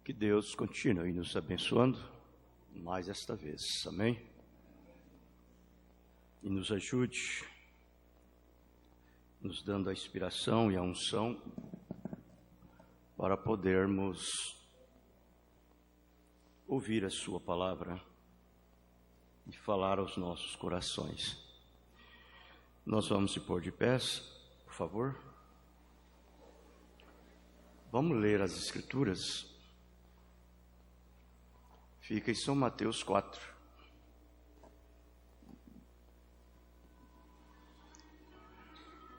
Que Deus continue nos abençoando mais esta vez, amém? E nos ajude, nos dando a inspiração e a unção para podermos ouvir a sua palavra e falar aos nossos corações. Nós vamos se pôr de pés, por favor. Vamos ler as Escrituras. Fica em São Mateus 4.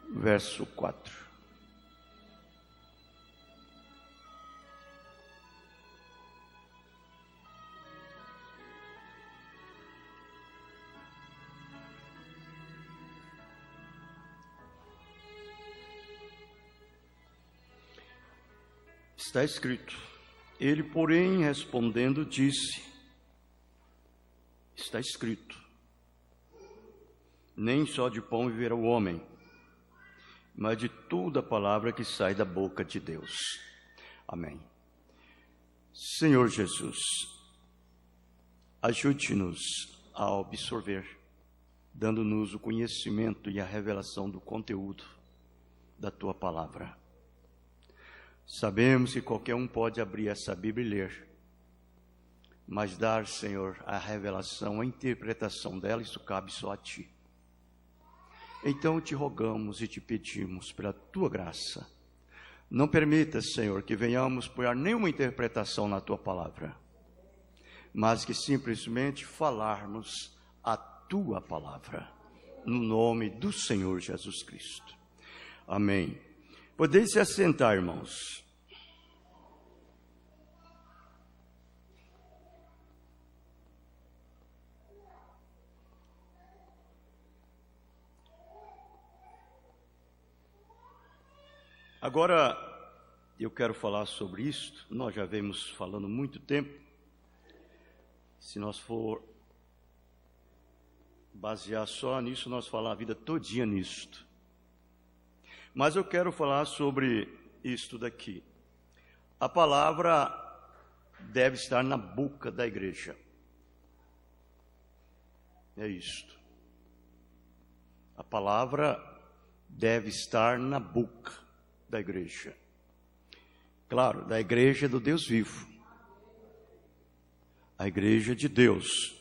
Verso 4. Está escrito: ele, porém, respondendo, disse: está escrito, nem só de pão viverá o homem, mas de toda a palavra que sai da boca de Deus. Amém. Senhor Jesus, ajude-nos a absorver, dando-nos o conhecimento e a revelação do conteúdo da Tua palavra. Sabemos que qualquer um pode abrir essa Bíblia e ler, mas dar, Senhor, a revelação, a interpretação dela, isso cabe só a Ti. Então te rogamos e te pedimos pela Tua graça. Não permita, Senhor, que venhamos pôr nenhuma interpretação na Tua palavra, mas que simplesmente falarmos a Tua palavra, no nome do Senhor Jesus Cristo. Amém. Podeis se assentar, irmãos. Agora, eu quero falar sobre isto. Nós já vemos falando muito tempo. Se nós for basear só nisso, nós falar a vida todinha nisto. Mas eu quero falar sobre isto daqui. A palavra deve estar na boca da igreja. É isto. A palavra deve estar na boca da igreja. Claro, da igreja do Deus vivo. A igreja de Deus.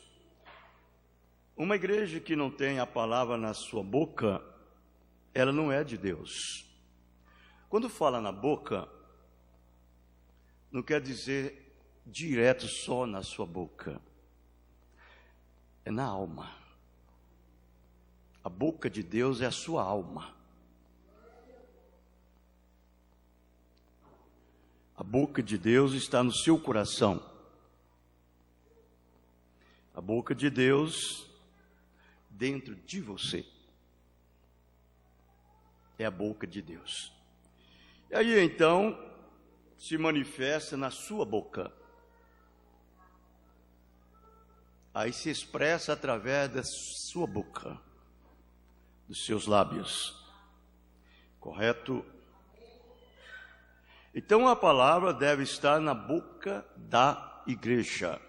Uma igreja que não tem a palavra na sua boca, ela não é de Deus. Quando fala na boca, não quer dizer direto só na sua boca. É na alma. A boca de Deus é a sua alma. A boca de Deus está no seu coração. A boca de Deus dentro de você. É a boca de Deus. E aí então se manifesta na sua boca. Aí se expressa através da sua boca, dos seus lábios. Correto? Então a palavra deve estar na boca da igreja.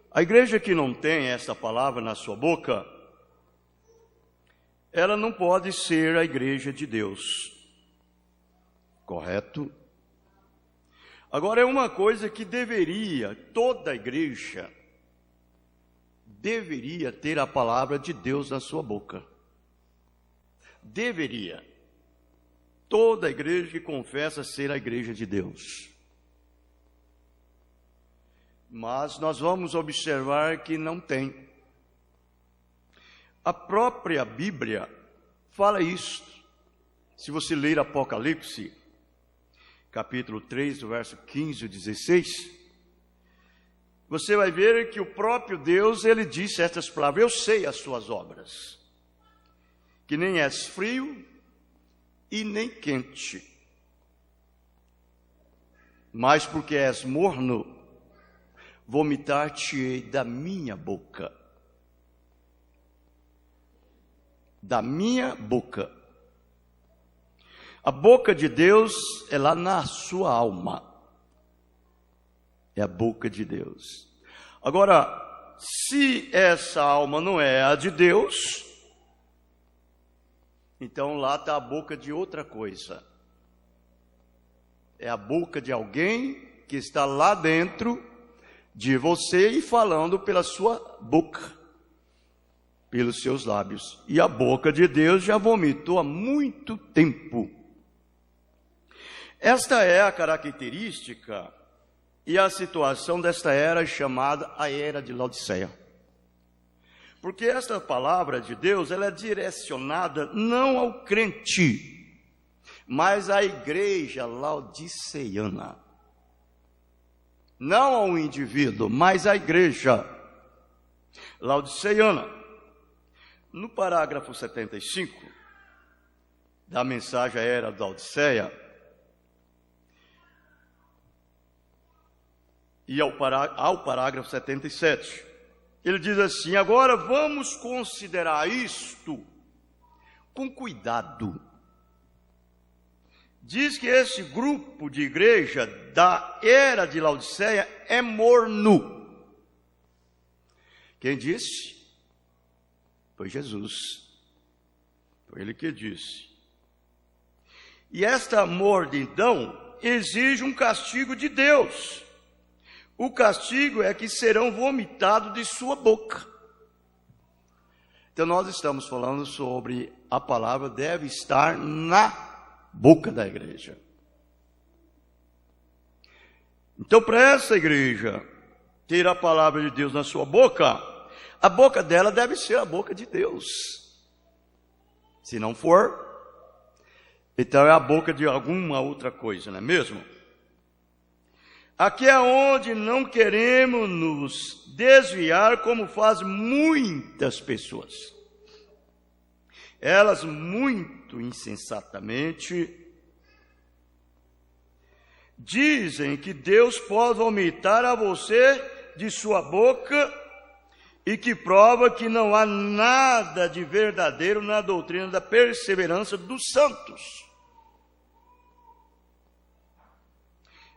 A igreja que não tem essa palavra na sua boca, ela não pode ser a igreja de Deus. Correto? Agora é uma coisa que toda a igreja deveria ter a palavra de Deus na sua boca. Deveria. Toda a igreja que confessa ser a igreja de Deus. Mas nós vamos observar que não tem. A própria Bíblia fala isso. Se você ler Apocalipse, capítulo 3, do verso 15 e 16, você vai ver que o próprio Deus, ele disse estas palavras: eu sei as suas obras, que nem és frio e nem quente, mas porque és morno, vomitar-te-ei da minha boca. Da minha boca. A boca de Deus é lá na sua alma. É a boca de Deus. Agora, se essa alma não é a de Deus, então lá está a boca de outra coisa. É a boca de alguém que está lá dentro de você e falando pela sua boca, pelos seus lábios. E a boca de Deus já vomitou há muito tempo. Esta é a característica e a situação desta era chamada a Era de Laodiceia. Porque esta palavra de Deus, ela é direcionada não ao crente, mas à igreja laodiceiana. Não ao indivíduo, mas à igreja laodiceiana. No parágrafo 75 da mensagem à Era da Laodiceia, e ao parágrafo 77, ele diz assim: agora vamos considerar isto com cuidado. Diz que esse grupo de igreja da Era de Laodiceia é morno. Quem disse? Foi Jesus. Foi ele que disse. E esta mordidão exige um castigo de Deus. O castigo é que serão vomitados de sua boca. Então nós estamos falando sobre a palavra deve estar na boca da igreja. Então, para essa igreja ter a palavra de Deus na sua boca, a boca dela deve ser a boca de Deus. Se não for, então é a boca de alguma outra coisa, não é mesmo? Aqui é onde não queremos nos desviar, como fazem muitas pessoas. Elas muito insensatamente dizem que Deus pode vomitar a você de sua boca e que prova que não há nada de verdadeiro na doutrina da perseverança dos santos.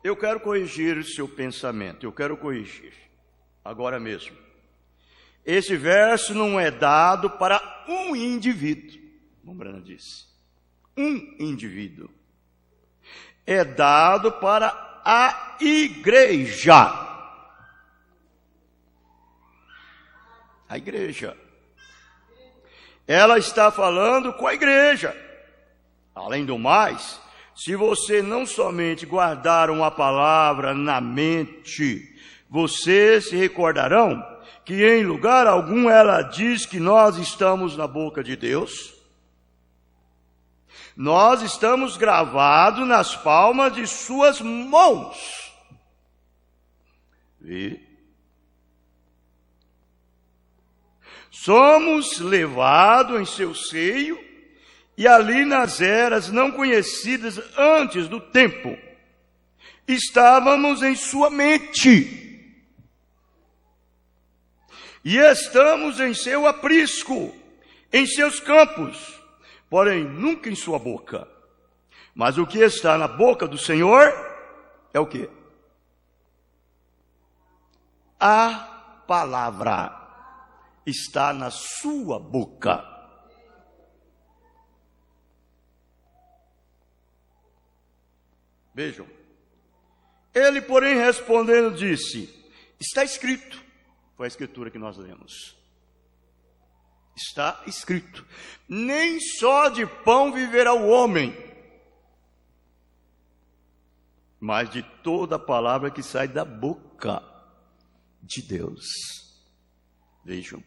Eu quero corrigir o seu pensamento, eu quero corrigir, agora mesmo. Esse verso não é dado para um indivíduo, como Brana disse. Um indivíduo. É dado para a igreja. A igreja. Ela está falando com a igreja. Além do mais, se você não somente guardar uma palavra na mente, vocês se recordarão que em lugar algum ela diz que nós estamos na boca de Deus. Nós estamos gravados nas palmas de suas mãos. E somos levados em seu seio, e ali nas eras não conhecidas antes do tempo, estávamos em sua mente. E estamos em seu aprisco, em seus campos, porém nunca em sua boca. Mas o que está na boca do Senhor é o quê? A palavra está na sua boca. Vejam. Ele, porém, respondendo, disse: está escrito. Foi a escritura que nós lemos. Está escrito: nem só de pão viverá o homem, mas de toda a palavra que sai da boca de Deus. Vejam.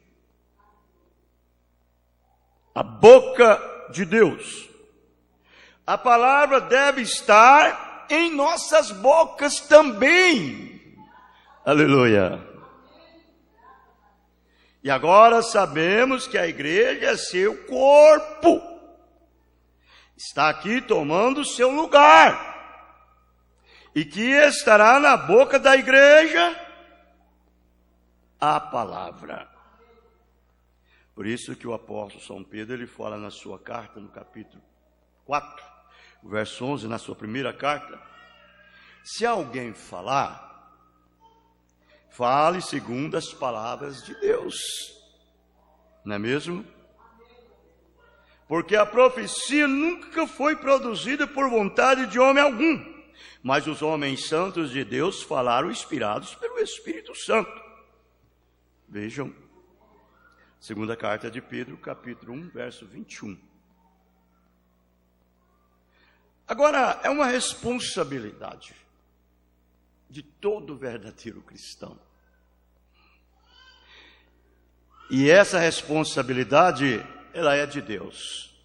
A boca de Deus. A palavra deve estar em nossas bocas também. Aleluia. E agora sabemos que a igreja é seu corpo. Está aqui tomando o seu lugar. E que estará na boca da igreja a palavra. Por isso que o apóstolo São Pedro, ele fala na sua carta, no capítulo 4, verso 11, na sua primeira carta: se alguém falar, Fale segundo as palavras de Deus. Não é mesmo? Porque a profecia nunca foi produzida por vontade de homem algum, mas os homens santos de Deus falaram inspirados pelo Espírito Santo. Vejam, segunda carta de Pedro, capítulo 1, verso 21. Agora, é uma responsabilidade de todo verdadeiro cristão. E essa responsabilidade, ela é de Deus.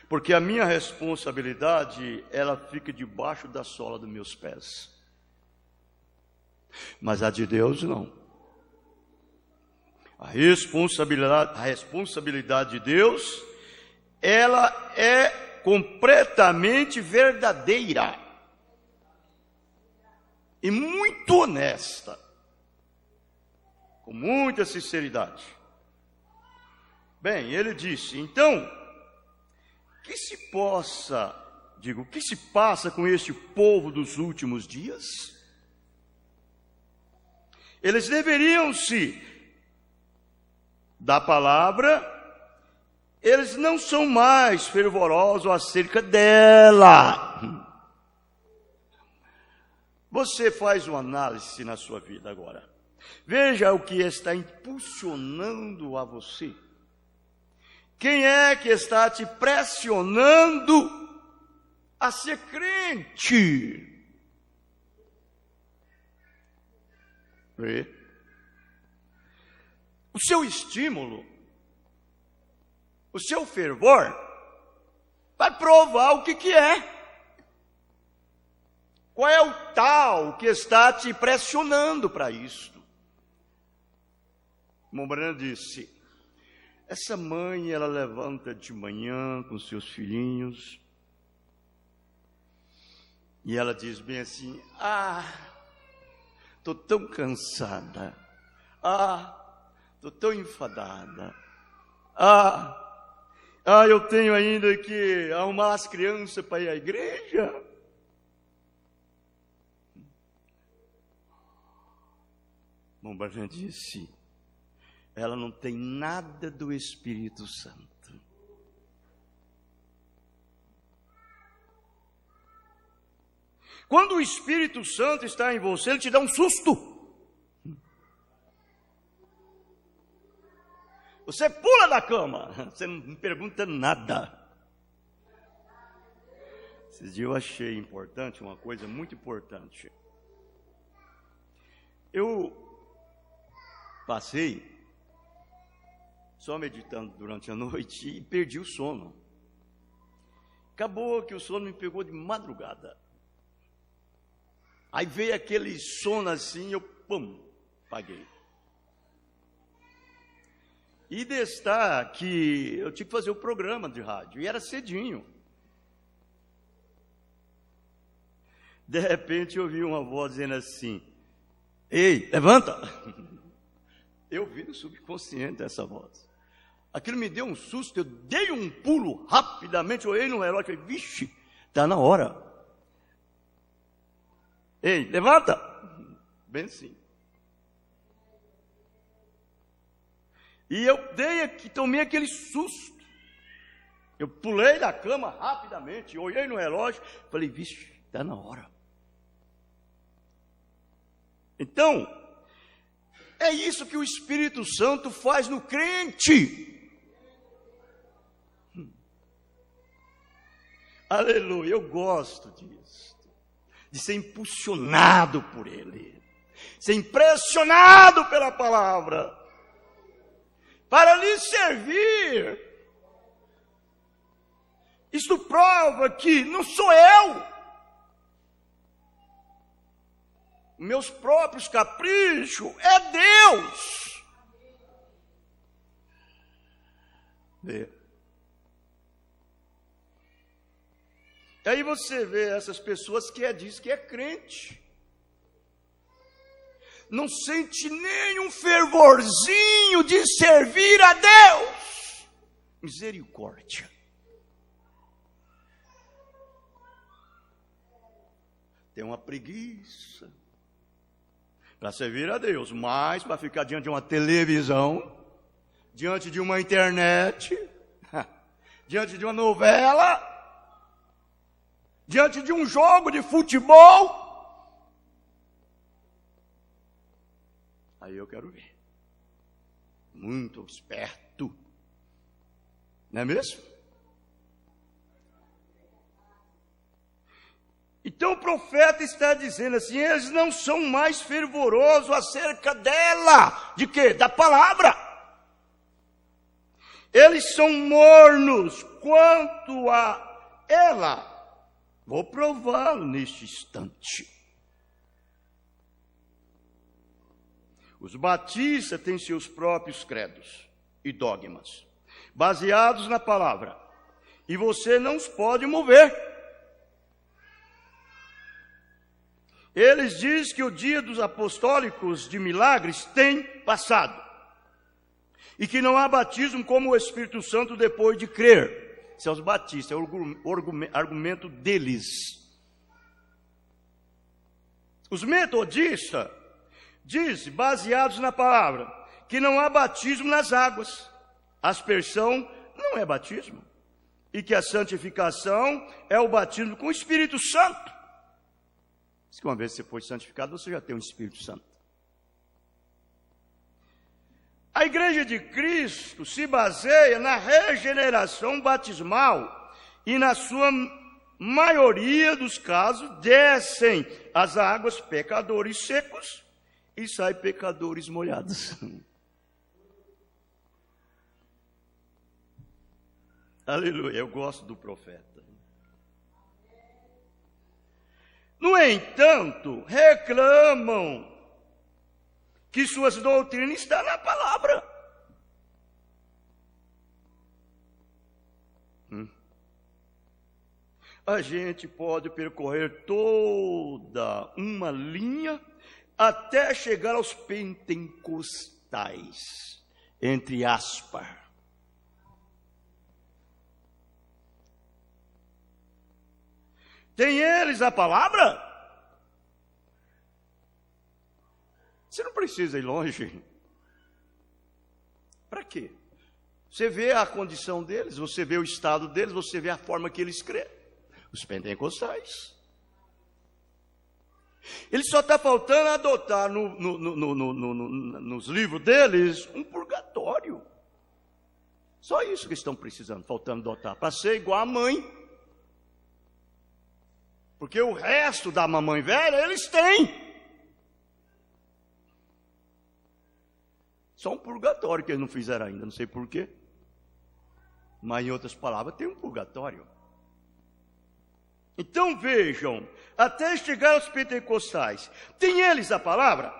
Porque a minha responsabilidade, ela fica debaixo da sola dos meus pés. Mas a de Deus, não. A responsabilidade de Deus, ela é completamente verdadeira e muito honesta, com muita sinceridade. Bem, ele disse, então, que se passa com este povo dos últimos dias? Eles deveriam se da palavra, eles não são mais fervorosos acerca dela. Você faz uma análise na sua vida agora. Veja o que está impulsionando a você. Quem é que está te pressionando a ser crente? Vê? O seu estímulo, o seu fervor, vai provar o que é. Qual é o tal que está te pressionando para isto? Mombrana disse, essa mãe, ela levanta de manhã com seus filhinhos, e ela diz bem assim, estou tão cansada, estou tão enfadada, eu tenho ainda que arrumar as crianças para ir à igreja. Mombrana disse, ela não tem nada do Espírito Santo. Quando o Espírito Santo está em você, ele te dá um susto. Você pula da cama, você não me pergunta nada. Esses dias eu achei importante, uma coisa muito importante. Eu passei só meditando durante a noite e perdi o sono. Acabou que o sono me pegou de madrugada. Aí veio aquele sono assim, eu apaguei. E destar que eu tinha que fazer o programa de rádio, e era cedinho. De repente eu ouvi uma voz dizendo assim, ei, levanta! Eu vi no subconsciente essa voz. Aquilo me deu um susto, eu dei um pulo rapidamente, olhei no relógio e falei, vixe, está na hora. Ei, levanta! Bem sim. E eu tomei aquele susto. Eu pulei da cama rapidamente, olhei no relógio, falei, vixe, está na hora. Então, é isso que o Espírito Santo faz no crente. Aleluia, eu gosto disso. De ser impulsionado por Ele. Ser impressionado pela palavra. Para lhe servir. Isto prova que não sou eu. Meus próprios caprichos, é Deus. Vê. E aí você vê essas pessoas que diz que é crente. Não sente nenhum fervorzinho de servir a Deus. Misericórdia. Tem uma preguiça. para servir a Deus, mas para ficar diante de uma televisão, diante de uma internet, diante de uma novela, diante de um jogo de futebol, aí eu quero ver. Muito esperto, não é mesmo? Então o profeta está dizendo assim, eles não são mais fervorosos acerca dela. De quê? Da palavra. Eles são mornos quanto a ela. Vou prová-lo neste instante. Os batistas têm seus próprios credos e dogmas, baseados na palavra. E você não os pode mover. Eles dizem que o dia dos apostólicos de milagres tem passado. E que não há batismo como o Espírito Santo depois de crer. Isso é os batistas, é o argumento deles. Os metodistas dizem, baseados na palavra, que não há batismo nas águas. Aspersão não é batismo. E que a santificação é o batismo com o Espírito Santo. Diz que uma vez que você foi santificado, você já tem o Espírito Santo. A Igreja de Cristo se baseia na regeneração batismal e na sua maioria dos casos descem as águas pecadores secos e saem pecadores molhados. Aleluia, eu gosto do profeta. No entanto, reclamam que suas doutrinas estão na palavra. A gente pode percorrer toda uma linha até chegar aos pentecostais, entre aspas. Tem eles a palavra? Você não precisa ir longe. Para quê? Você vê a condição deles, você vê o estado deles, você vê a forma que eles creem. Os pentecostais. Ele só está faltando adotar nos livros deles um purgatório. Só isso que estão precisando, faltando adotar, para ser igual a mãe. Porque o resto da mamãe velha, eles têm. Só um purgatório que eles não fizeram ainda, não sei porquê. Mas em outras palavras, tem um purgatório. Então vejam, até chegar aos pentecostais, tem eles a palavra?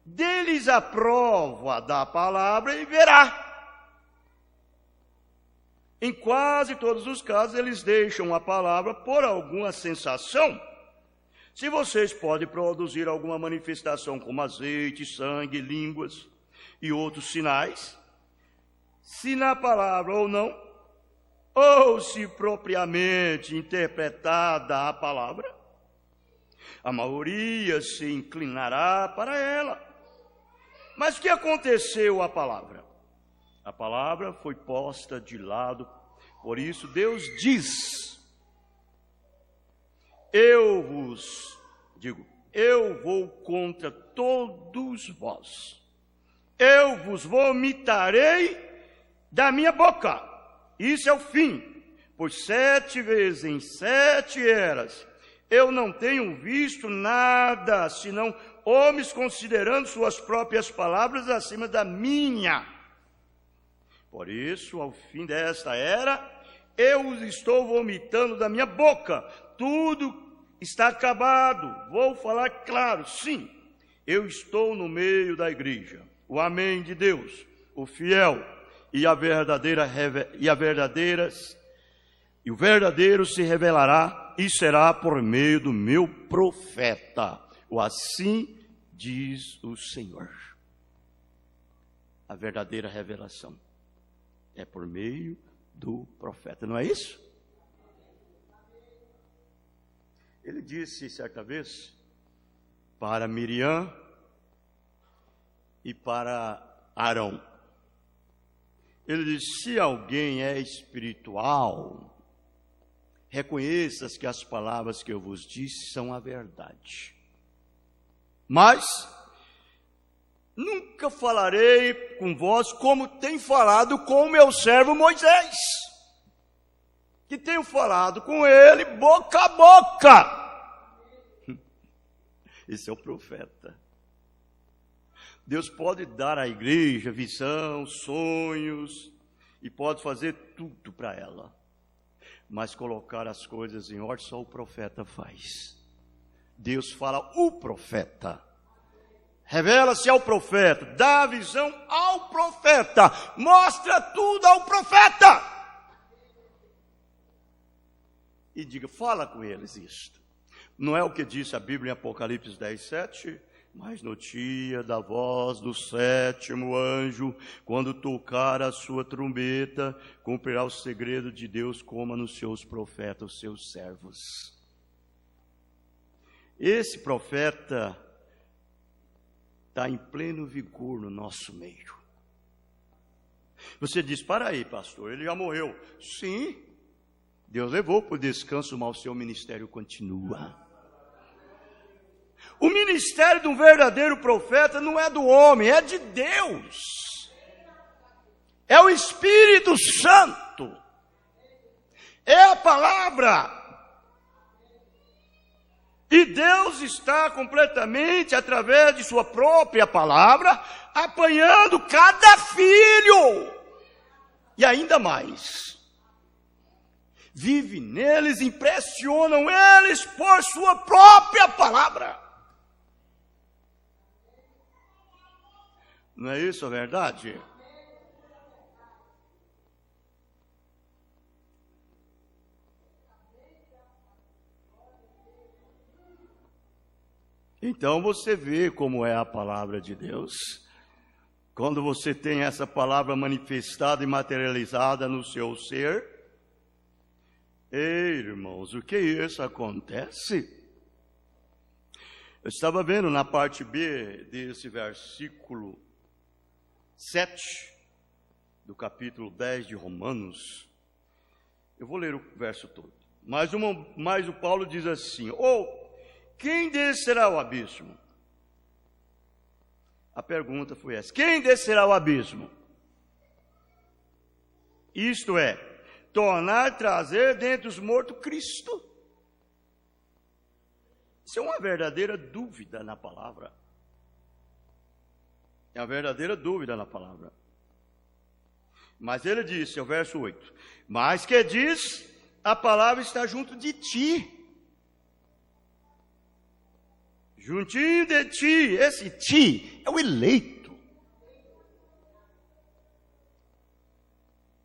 Deles a prova da palavra e verá. Em quase todos os casos, eles deixam a palavra por alguma sensação. Se vocês podem produzir alguma manifestação como azeite, sangue, línguas e outros sinais, se na palavra ou não, ou se propriamente interpretada a palavra, a maioria se inclinará para ela. Mas o que aconteceu à palavra? A palavra foi posta de lado. Por isso Deus diz, eu vou contra todos vós. Eu vos vomitarei da minha boca. Isso é o fim. Por 7 vezes em 7 eras, eu não tenho visto nada, senão homens considerando suas próprias palavras acima da minha. Por isso, ao fim desta era, eu os estou vomitando da minha boca. Tudo está acabado. Vou falar claro, sim. Eu estou no meio da igreja. O amém de Deus, o fiel e o verdadeiro se revelará e será por meio do meu profeta. O assim diz o Senhor. A verdadeira revelação é por meio do profeta, não é isso? Ele disse certa vez para Miriam e para Arão. Ele diz: se alguém é espiritual, reconheças que as palavras que eu vos disse são a verdade. Mas nunca falarei com vós como tenho falado com o meu servo Moisés, que tenho falado com ele boca a boca. Esse é o profeta. Deus pode dar à igreja visão, sonhos, e pode fazer tudo para ela. Mas colocar as coisas em ordem só o profeta faz. Deus fala o profeta. Revela-se ao profeta, dá a visão ao profeta, mostra tudo ao profeta. E diga, fala com eles isto. Não é o que disse a Bíblia em Apocalipse 10:7? Mas no dia da voz do sétimo anjo, quando tocar a sua trombeta, cumprirá o segredo de Deus como nos seus profetas, os seus servos. Esse profeta está em pleno vigor no nosso meio. Você diz, para aí, pastor, ele já morreu. Sim, Deus levou para o descanso, mas o seu ministério continua. O ministério de um verdadeiro profeta não é do homem, é de Deus. É o Espírito Santo. É a palavra. E Deus está completamente, através de sua própria palavra, apanhando cada filho. E ainda mais. Vive neles, impressionam eles por sua própria palavra. Não é isso a verdade? Então você vê como é a palavra de Deus. Quando você tem essa palavra manifestada e materializada no seu ser. Ei, irmãos, o que isso acontece? Eu estava vendo na parte B desse versículo 7 do capítulo 10 de Romanos. Eu vou ler o verso todo. Mas o Paulo diz assim: quem descerá ao abismo? A pergunta foi essa: quem descerá ao abismo? Isto é, trazer dentre os mortos Cristo. Isso é uma verdadeira dúvida na palavra. É uma verdadeira dúvida na palavra. Mas ele disse, o verso 8: mas que diz, a palavra está junto de ti. Juntinho de ti. Esse ti é o eleito.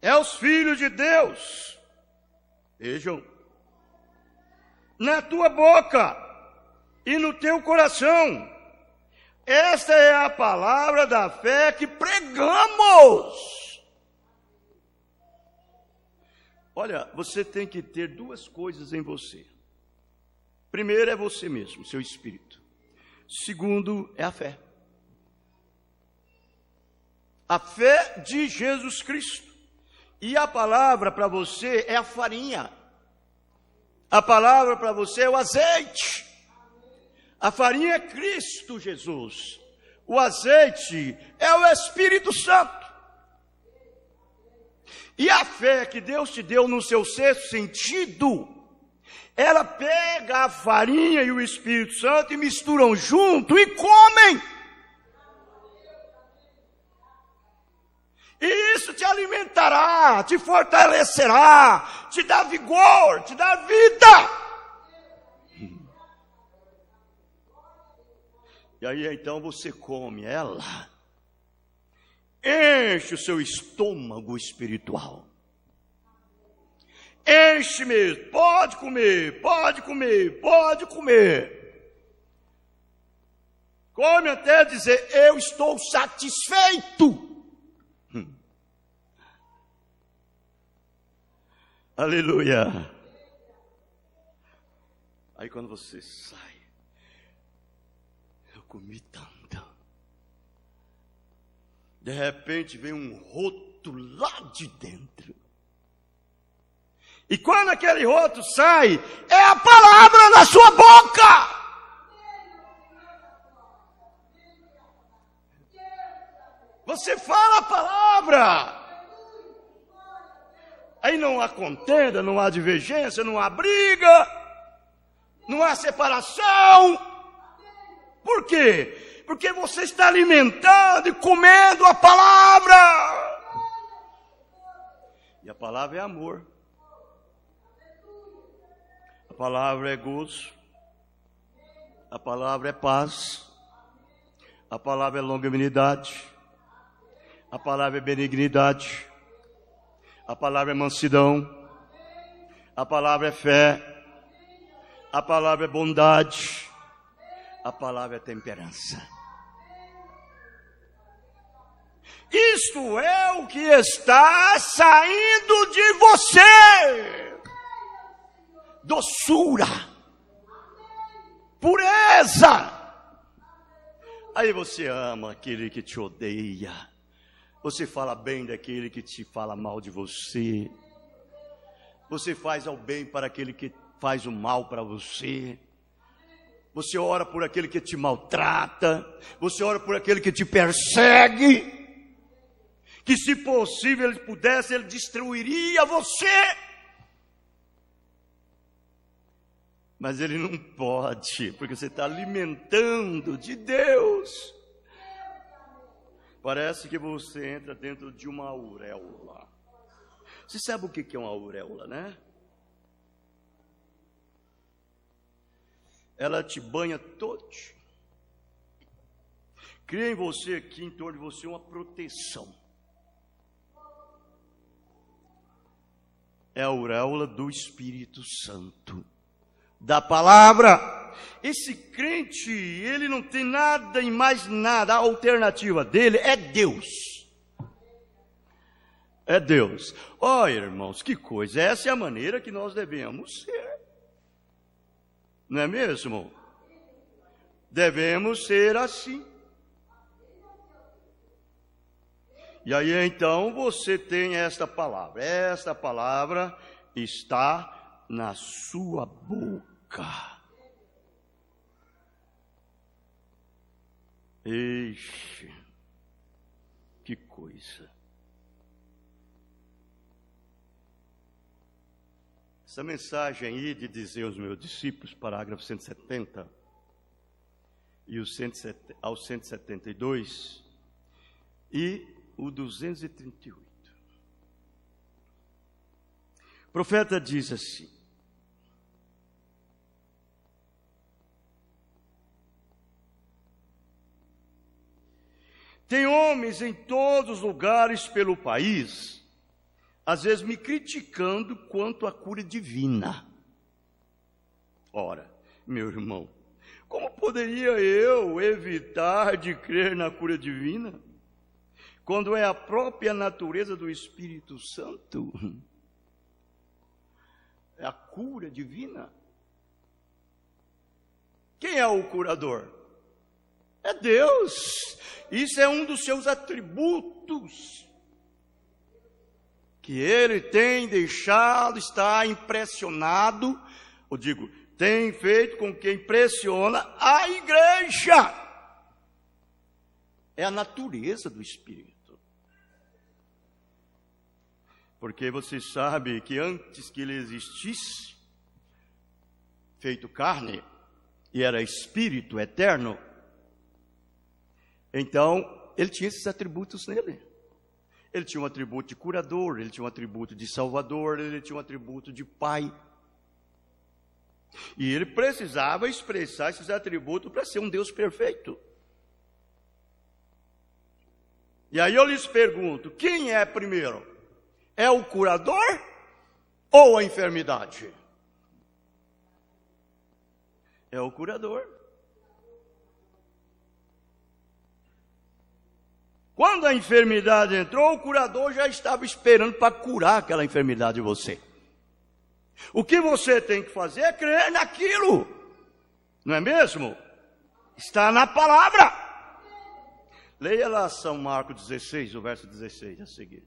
É os filhos de Deus. Vejam. Na tua boca e no teu coração. Esta é a palavra da fé que pregamos. Olha, você tem que ter duas coisas em você. Primeiro é você mesmo, seu espírito. Segundo é a fé. A fé de Jesus Cristo. E a palavra para você é a farinha. A palavra para você é o azeite. A farinha é Cristo Jesus. O azeite é o Espírito Santo. E a fé que Deus te deu no seu sexto sentido, ela pega a farinha e o Espírito Santo e misturam junto e comem. E isso te alimentará, te fortalecerá, te dá vigor, te dá vida. E aí então você come ela, enche o seu estômago espiritual. Enche mesmo, pode comer, pode comer, pode comer. Come até dizer, eu estou satisfeito. Aleluia. Aí quando você sai, comi tanto. De repente vem um roto lá de dentro. E quando aquele roto sai, é a palavra na sua boca. Você fala a palavra. Aí não há contenda, não há divergência, não há briga, não há separação. Por quê? Porque você está alimentando e comendo a palavra. E a palavra é amor. A palavra é gozo. A palavra é paz. A palavra é longanimidade. A palavra é benignidade. A palavra é mansidão. A palavra é fé. A palavra é bondade. A palavra é temperança. Isto é o que está saindo de você. Doçura. Pureza. Aí você ama aquele que te odeia. Você fala bem daquele que te fala mal de você. Você faz o bem para aquele que faz o mal para você. Você ora por aquele que te maltrata. Você ora por aquele que te persegue. Que se possível ele pudesse, ele destruiria você. Mas ele não pode, porque você está alimentando de Deus. Parece que você entra dentro de uma auréola. Você sabe o que é uma auréola, né? Ela te banha todo. Cria em você aqui, em torno de você, uma proteção. É a auréola do Espírito Santo. Da palavra. Esse crente, ele não tem nada e mais nada. A alternativa dele é Deus. É Deus. Ó, irmãos, que coisa. Essa é a maneira que nós devemos ser. Não é mesmo? Devemos ser assim. E aí então você tem esta palavra. Esta palavra está na sua boca. Eixe, que coisa. Essa mensagem aí de dizer aos meus discípulos, parágrafo 170 e o 172 e o 238. O profeta diz assim: tem homens em todos os lugares pelo país, às vezes me criticando quanto à cura divina. Ora, meu irmão, como poderia eu evitar de crer na cura divina, quando é a própria natureza do Espírito Santo? É a cura divina. Quem é o curador? É Deus. Isso é um dos seus atributos, que Ele tem deixado, está impressionado, eu digo, tem feito com que impressiona a igreja. É a natureza do Espírito. Porque você sabe que antes que Ele existisse, feito carne, e era Espírito eterno, então, ele tinha esses atributos nele. Ele tinha um atributo de curador, ele tinha um atributo de salvador, ele tinha um atributo de pai. E ele precisava expressar esses atributos para ser um Deus perfeito. E aí eu lhes pergunto, quem é primeiro? É o curador ou a enfermidade? É o curador. Quando a enfermidade entrou, o curador já estava esperando para curar aquela enfermidade de você. O que você tem que fazer é crer naquilo, não é mesmo? Está na palavra. Leia lá São Marcos 16, o verso 16 a seguir.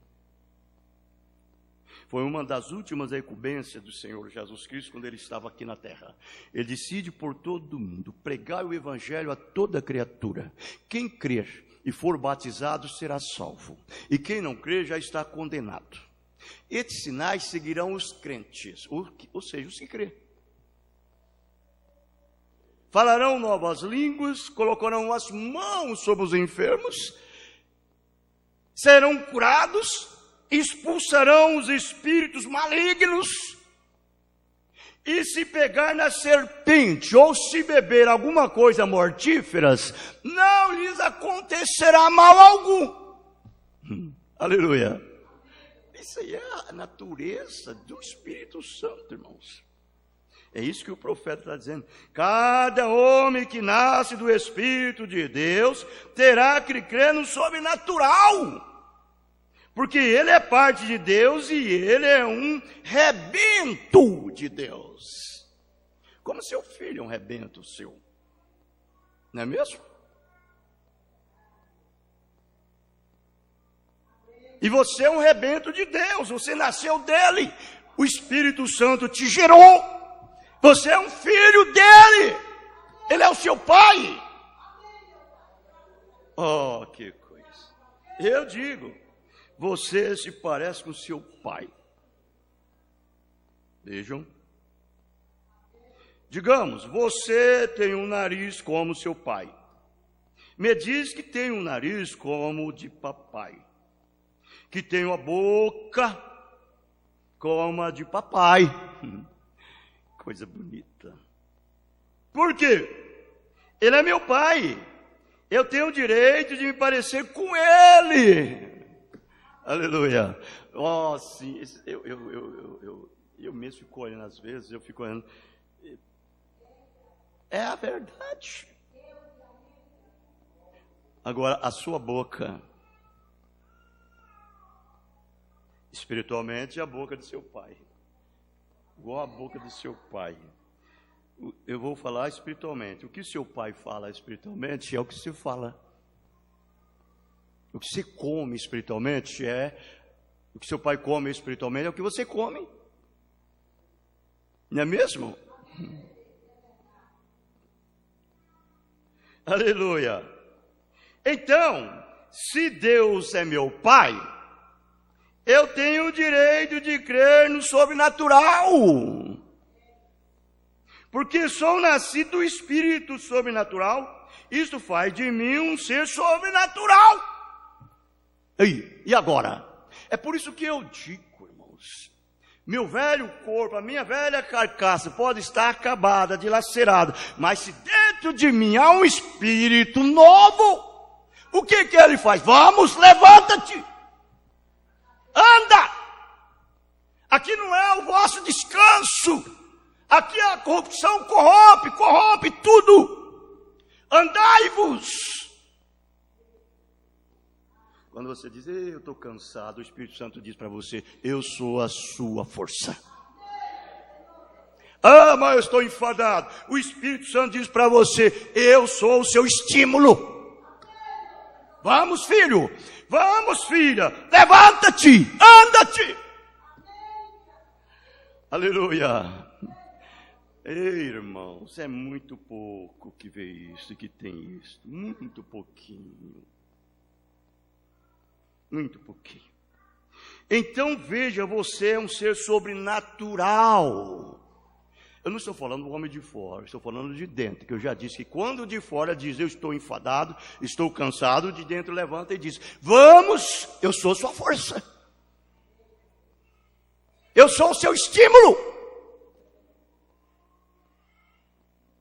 Foi uma das últimas incumbências do Senhor Jesus Cristo quando ele estava aqui na terra. Ele decide por todo mundo pregar o evangelho a toda criatura. Quem crer e for batizado será salvo, e quem não crer já está condenado. Estes sinais seguirão os crentes, ou seja, os que crêem. Falarão novas línguas, colocarão as mãos sobre os enfermos, serão curados, expulsarão os espíritos malignos, e se pegar na serpente, ou se beber alguma coisa mortíferas, não lhes acontecerá mal algum. Aleluia. Isso aí é a natureza do Espírito Santo, irmãos. É isso que o profeta está dizendo. Cada homem que nasce do Espírito de Deus terá que crer no sobrenatural. Porque ele é parte de Deus e ele é um rebento de Deus. Como seu filho é um rebento seu. Não é mesmo? E você é um rebento de Deus. Você nasceu dele. O Espírito Santo te gerou. Você é um filho dele. Ele é o seu pai. Oh, que coisa. Eu digo, você se parece com seu pai. Vejam. Digamos, você tem um nariz como seu pai. Me diz que tem um nariz como o de papai. Que tem uma boca como a de papai. Coisa bonita. Por quê? Ele é meu pai. Eu tenho o direito de me parecer com ele. Aleluia. Oh, sim. Eu mesmo fico olhando às vezes, eu fico olhando. É a verdade. Agora, a sua boca, espiritualmente, é a boca de seu pai. Igual a boca do seu pai. Eu vou falar espiritualmente. O que seu pai fala espiritualmente é o que você fala. O que você come espiritualmente é... O que seu pai come espiritualmente é o que você come. Não é mesmo? Aleluia. Então, se Deus é meu pai, eu tenho o direito de crer no sobrenatural. Porque sou nascido do Espírito sobrenatural. Isto faz de mim um ser sobrenatural. E agora? É por isso que eu digo, irmãos, meu velho corpo, a minha velha carcaça pode estar acabada, dilacerada, mas se dentro de mim há um espírito novo, o que ele faz? Vamos, levanta-te, anda. Aqui não é o vosso descanso. Aqui a corrupção corrompe tudo. Andai-vos. Quando você diz, eu estou cansado, o Espírito Santo diz para você, eu sou a sua força. Ah, mas eu estou enfadado. O Espírito Santo diz para você, eu sou o seu estímulo. Vamos, filho. Vamos, filha. Levanta-te. Anda-te. Aleluia. Ei, irmãos, é muito pouco que vê isso, que tem isso. Muito pouquinho. Muito pouquinho. Então veja, você é um ser sobrenatural. Eu não estou falando do homem de fora, estou falando de dentro, que eu já disse que quando o de fora diz, eu estou enfadado, estou cansado, de dentro levanta e diz, vamos, eu sou sua força. Eu sou o seu estímulo.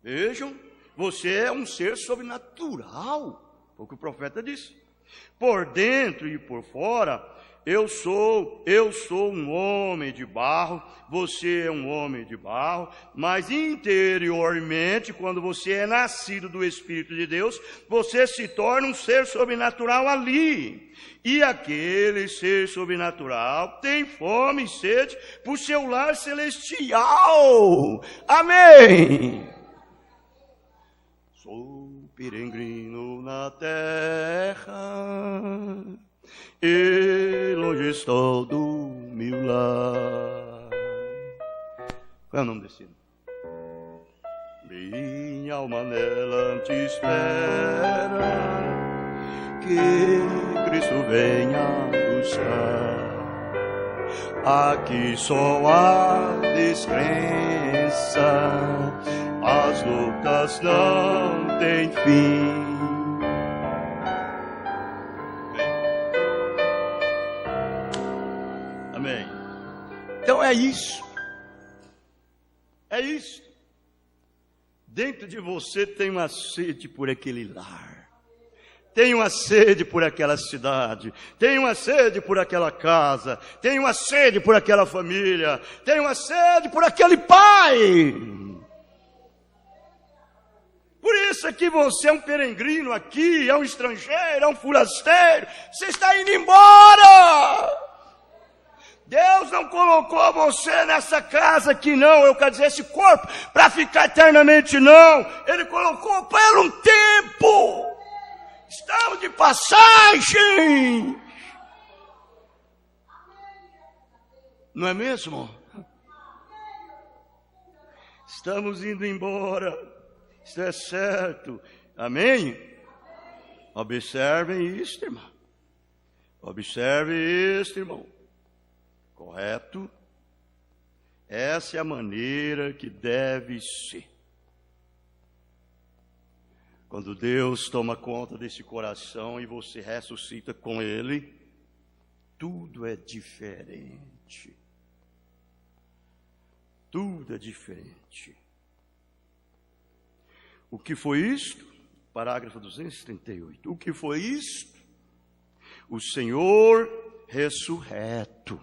Vejam, você é um ser sobrenatural, foi o que o profeta disse. Por dentro e por fora, eu sou um homem de barro, você é um homem de barro, mas interiormente, quando você é nascido do Espírito de Deus, você se torna um ser sobrenatural ali. E aquele ser sobrenatural tem fome e sede por seu lar celestial. Amém. Sou peregrino na terra, e longe estou do meu lar. Qual é o nome desse hino? Minha alma nela te espera, que Cristo venha buscar. Aqui só há descrença, as lutas não têm fim. Amém. Então é isso. É isso. Dentro de você tem uma sede por aquele lar. Tem uma sede por aquela cidade, tem uma sede por aquela casa, tem uma sede por aquela família, tem uma sede por aquele pai. Por isso é que você é um peregrino aqui, é um estrangeiro, é um forasteiro, você está indo embora. Deus não colocou você nessa casa aqui não, eu quero dizer, esse corpo, para ficar eternamente não. Ele colocou por um tempo. Estamos de passagem. Não é mesmo? Estamos indo embora. Isso é certo. Amém? Observem isto, irmão. Observe isto, irmão. Correto? Essa é a maneira que deve ser. Quando Deus toma conta desse coração e você ressuscita com Ele, tudo é diferente. Tudo é diferente. O que foi isto? Parágrafo 238. O que foi isto? O Senhor ressurreto.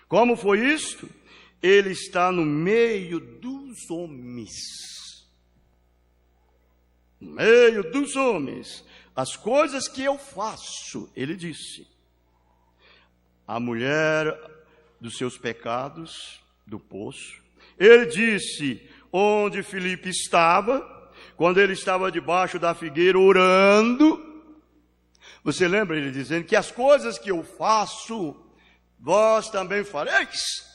Como foi isto? Ele está no meio dos homens. No meio dos homens, as coisas que eu faço, ele disse. A mulher dos seus pecados, do poço. Ele disse onde Filipe estava, quando ele estava debaixo da figueira orando. Você lembra ele dizendo que as coisas que eu faço, vós também fareis?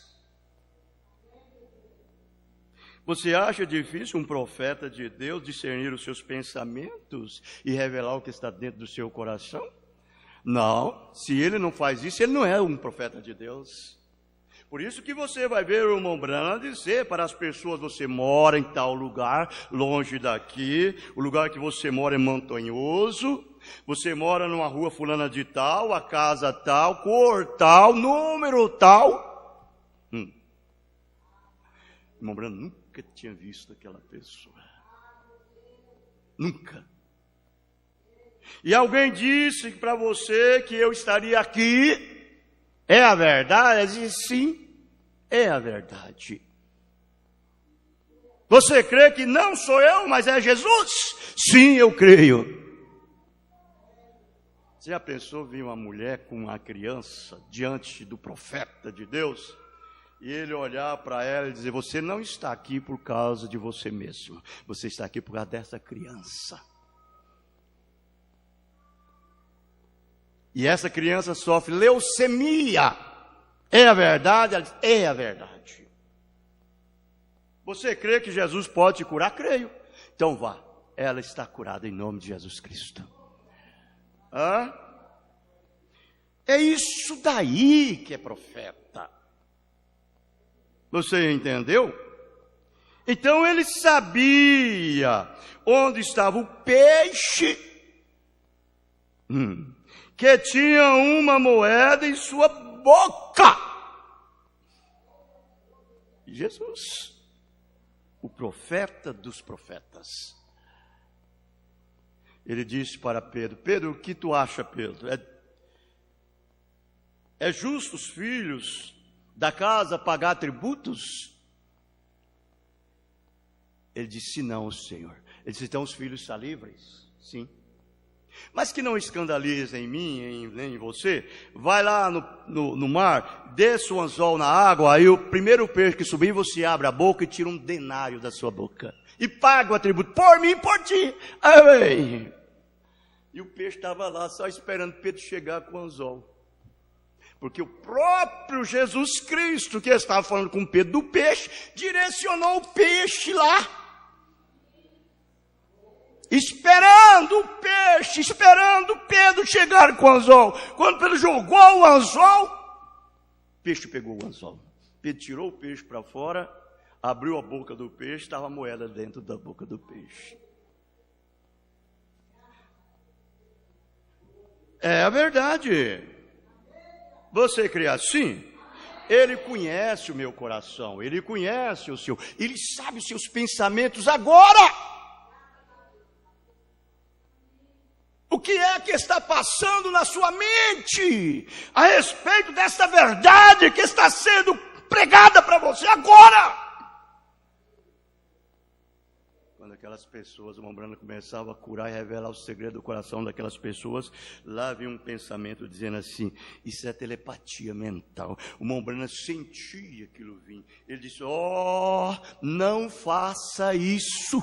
Você acha difícil um profeta de Deus discernir os seus pensamentos e revelar o que está dentro do seu coração? Não, se ele não faz isso, ele não é um profeta de Deus. Por isso que você vai ver o irmão Branham dizer para as pessoas: você mora em tal lugar, longe daqui, o lugar que você mora é montanhoso, você mora numa rua fulana de tal, a casa tal, cor tal, número tal. Irmão Branham nunca tinha visto aquela pessoa. Nunca. E alguém disse para você que eu estaria aqui. É a verdade? Ele disse sim, é a verdade. Você crê que não sou eu, mas é Jesus? Sim, eu creio. Você já pensou vir uma mulher com uma criança diante do profeta de Deus? E ele olhar para ela e dizer: você não está aqui por causa de você mesmo, você está aqui por causa dessa criança. E essa criança sofre leucemia. É a verdade? Ela diz: é a verdade. Você crê que Jesus pode te curar? Creio. Então vá, ela está curada em nome de Jesus Cristo. É isso daí que é profeta. Você entendeu? Então ele sabia onde estava o peixe, que tinha uma moeda em sua boca. Jesus, o profeta dos profetas. Ele disse para Pedro: Pedro, o que tu acha, Pedro? É justo os filhos da casa pagar tributos? Ele disse: não, Senhor. Ele disse: então os filhos estão livres? Sim. Mas que não escandaliza em mim, nem em você. Vai lá no mar, desce o anzol na água, aí o primeiro peixe que subir, você abre a boca e tira um denário da sua boca. E paga o atributo, por mim, por ti. Amém. E o peixe estava lá, só esperando Pedro chegar com o anzol. Porque o próprio Jesus Cristo, que estava falando com Pedro do peixe, direcionou o peixe lá. Esperando o peixe, esperando Pedro chegar com o anzol. Quando Pedro jogou o anzol, o peixe pegou o anzol. Pedro tirou o peixe para fora, abriu a boca do peixe, estava a moeda dentro da boca do peixe. É a verdade. Você crê assim? Ele conhece o meu coração, Ele conhece o seu, Ele sabe os seus pensamentos agora. O que é que está passando na sua mente a respeito desta verdade que está sendo pregada para você agora? Quando aquelas pessoas, o Mombrana começava a curar e revelar o segredo do coração daquelas pessoas, lá vinha um pensamento dizendo assim, isso é telepatia mental. O Mombrana sentia aquilo vir. Ele disse, não faça isso.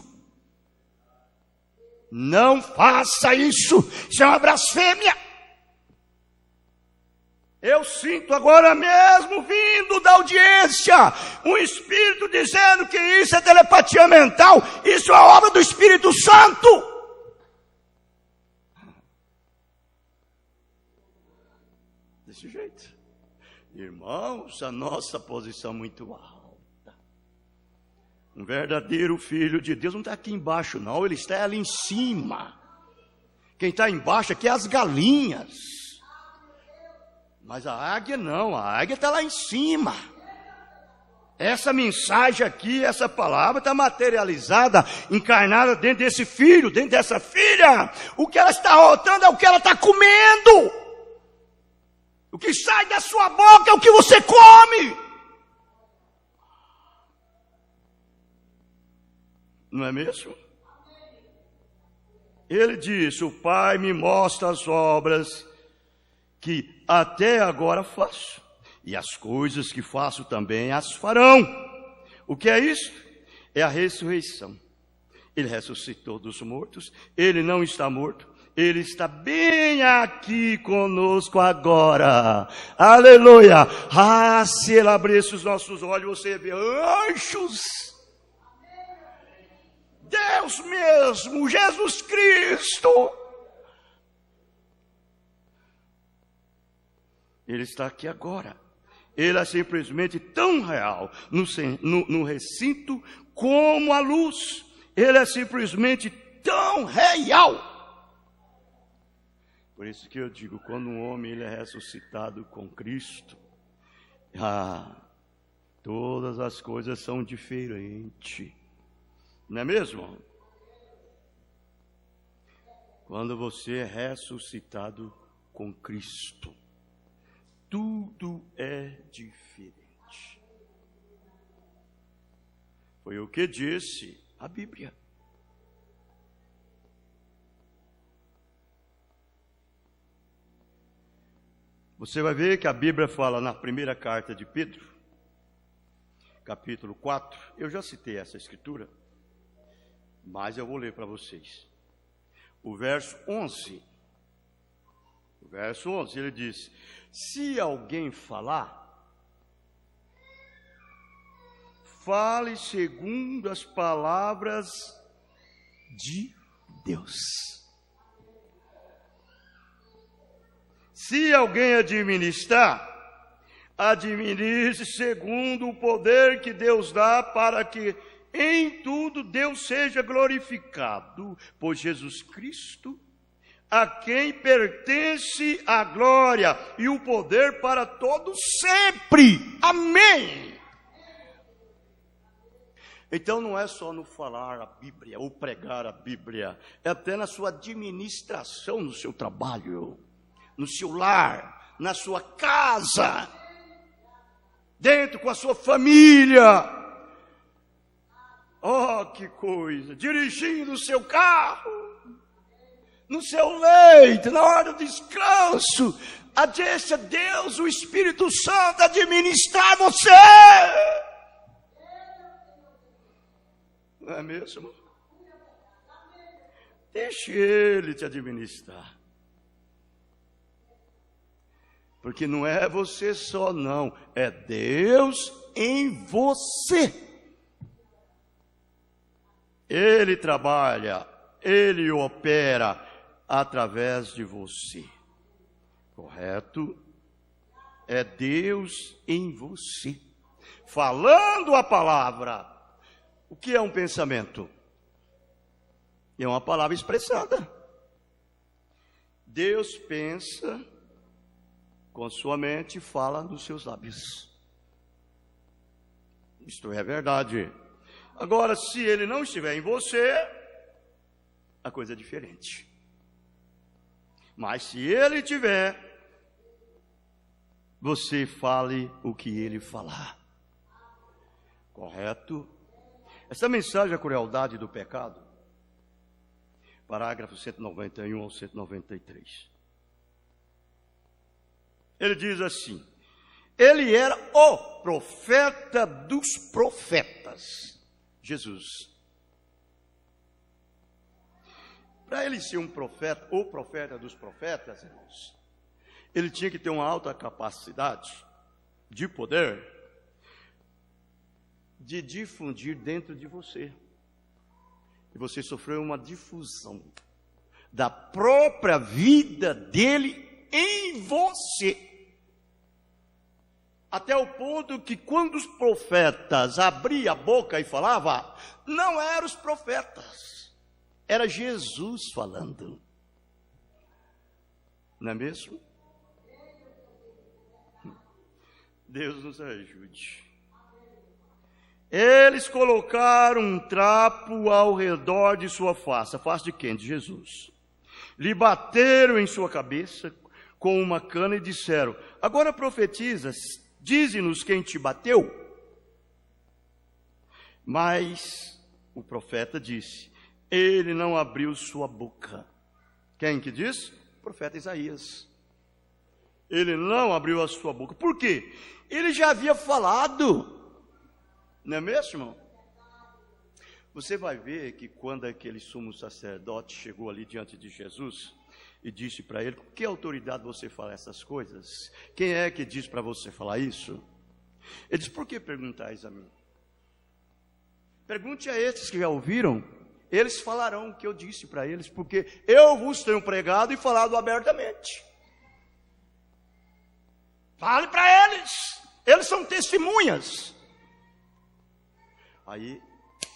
Não faça isso. Isso é uma blasfêmia. Eu sinto agora mesmo, vindo da audiência, um espírito dizendo que isso é telepatia mental. Isso é obra do Espírito Santo. Desse jeito. Irmãos, a nossa posição é muito alta. Um verdadeiro filho de Deus não está aqui embaixo não, ele está ali em cima. Quem está embaixo aqui é as galinhas. Mas a águia não, a águia está lá em cima. Essa mensagem aqui, essa palavra está materializada, encarnada dentro desse filho, dentro dessa filha. O que ela está rotando é o que ela está comendo. O que sai da sua boca é o que você come. Não é mesmo? Ele disse, o Pai me mostra as obras que até agora faço, e as coisas que faço também as farão. O que é isso? É a ressurreição. Ele ressuscitou dos mortos, ele não está morto, ele está bem aqui conosco agora. Aleluia! Se ele abrisse os nossos olhos, você vê anjos. Deus mesmo, Jesus Cristo. Ele está aqui agora. Ele é simplesmente tão real no recinto como a luz. Ele é simplesmente tão real. Por isso que eu digo, quando um homem ele é ressuscitado com Cristo, todas as coisas são diferentes. Não é mesmo? Quando você é ressuscitado com Cristo, tudo é diferente. Foi o que disse a Bíblia. Você vai ver que a Bíblia fala na primeira carta de Pedro, capítulo 4, eu já citei essa escritura, mas eu vou ler para vocês. O verso 11. O verso 11, ele diz, se alguém falar, fale segundo as palavras de Deus. Se alguém administrar, administre segundo o poder que Deus dá para que em tudo Deus seja glorificado, pois Jesus Cristo, a quem pertence a glória e o poder para todos sempre. Amém. Então não é só no falar a Bíblia ou pregar a Bíblia, é até na sua administração, no seu trabalho, no seu lar, na sua casa, dentro com a sua família. Oh, que coisa! Dirigindo o seu carro, no seu leito, na hora do descanso, deixa Deus, o Espírito Santo, administrar você. Não é mesmo? Deixe Ele te administrar. Porque não é você só, não. É Deus em você. Ele trabalha, Ele opera através de você. Correto? É Deus em você. Falando a palavra. O que é um pensamento? É uma palavra expressada. Deus pensa com sua mente, fala nos seus lábios. Isto é verdade. Agora, se ele não estiver em você, a coisa é diferente. Mas se ele estiver, você fale o que ele falar. Correto? Essa mensagem, a crueldade do pecado, parágrafo 191 ao 193. Ele diz assim: ele era o profeta dos profetas, Jesus. Para ele ser um profeta, o profeta dos profetas, irmãos, ele tinha que ter uma alta capacidade de poder de difundir dentro de você. E você sofreu uma difusão da própria vida dele em você. Até o ponto que quando os profetas abriam a boca e falavam, não eram os profetas, era Jesus falando. Não é mesmo? Deus nos ajude. Eles colocaram um trapo ao redor de sua face. A face de quem? De Jesus. Lhe bateram em sua cabeça com uma cana e disseram: agora profetiza, dize-nos quem te bateu. Mas o profeta disse: ele não abriu sua boca. Quem que diz? O profeta Isaías. Ele não abriu a sua boca. Por quê? Ele já havia falado. Não é mesmo, irmão? Você vai ver que quando aquele sumo sacerdote chegou ali diante de Jesus e disse para ele: com que autoridade você fala essas coisas? Quem é que diz para você falar isso? Ele disse: por que perguntais a mim? Pergunte a estes que já ouviram, eles falarão o que eu disse para eles, porque eu vos tenho pregado e falado abertamente. Fale para eles, eles são testemunhas. Aí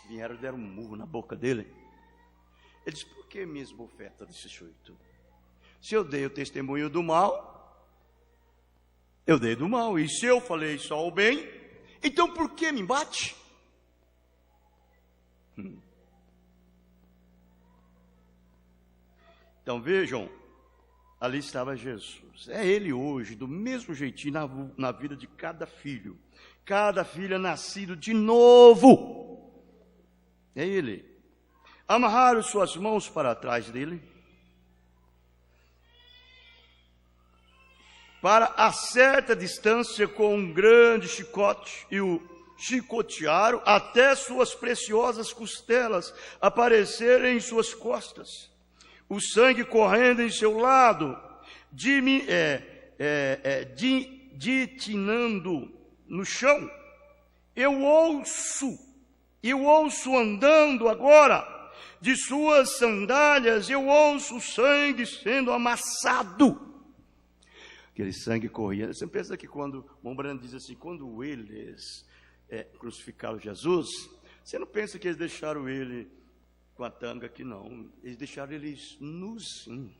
vieram e deram um murro na boca dele. Ele disse: por que me esbofeta desse jeito? Se eu dei o testemunho do mal, eu dei do mal. E se eu falei só o bem, então por que me bate? Então vejam, ali estava Jesus. É Ele hoje, do mesmo jeitinho na vida de cada filho. Cada filho é nascido de novo. É Ele. Amarraram suas mãos para trás dele, para a certa distância com um grande chicote, e o chicotearam até suas preciosas costelas aparecerem em suas costas. O sangue correndo em seu lado, ditinando no chão. Eu ouço andando agora de suas sandálias, eu ouço o sangue sendo amassado. Aquele sangue corria. Você pensa que quando Mombrando diz assim, quando eles crucificaram Jesus, você não pensa que eles deixaram ele com a tanga aqui, não. Eles deixaram ele nu, sim.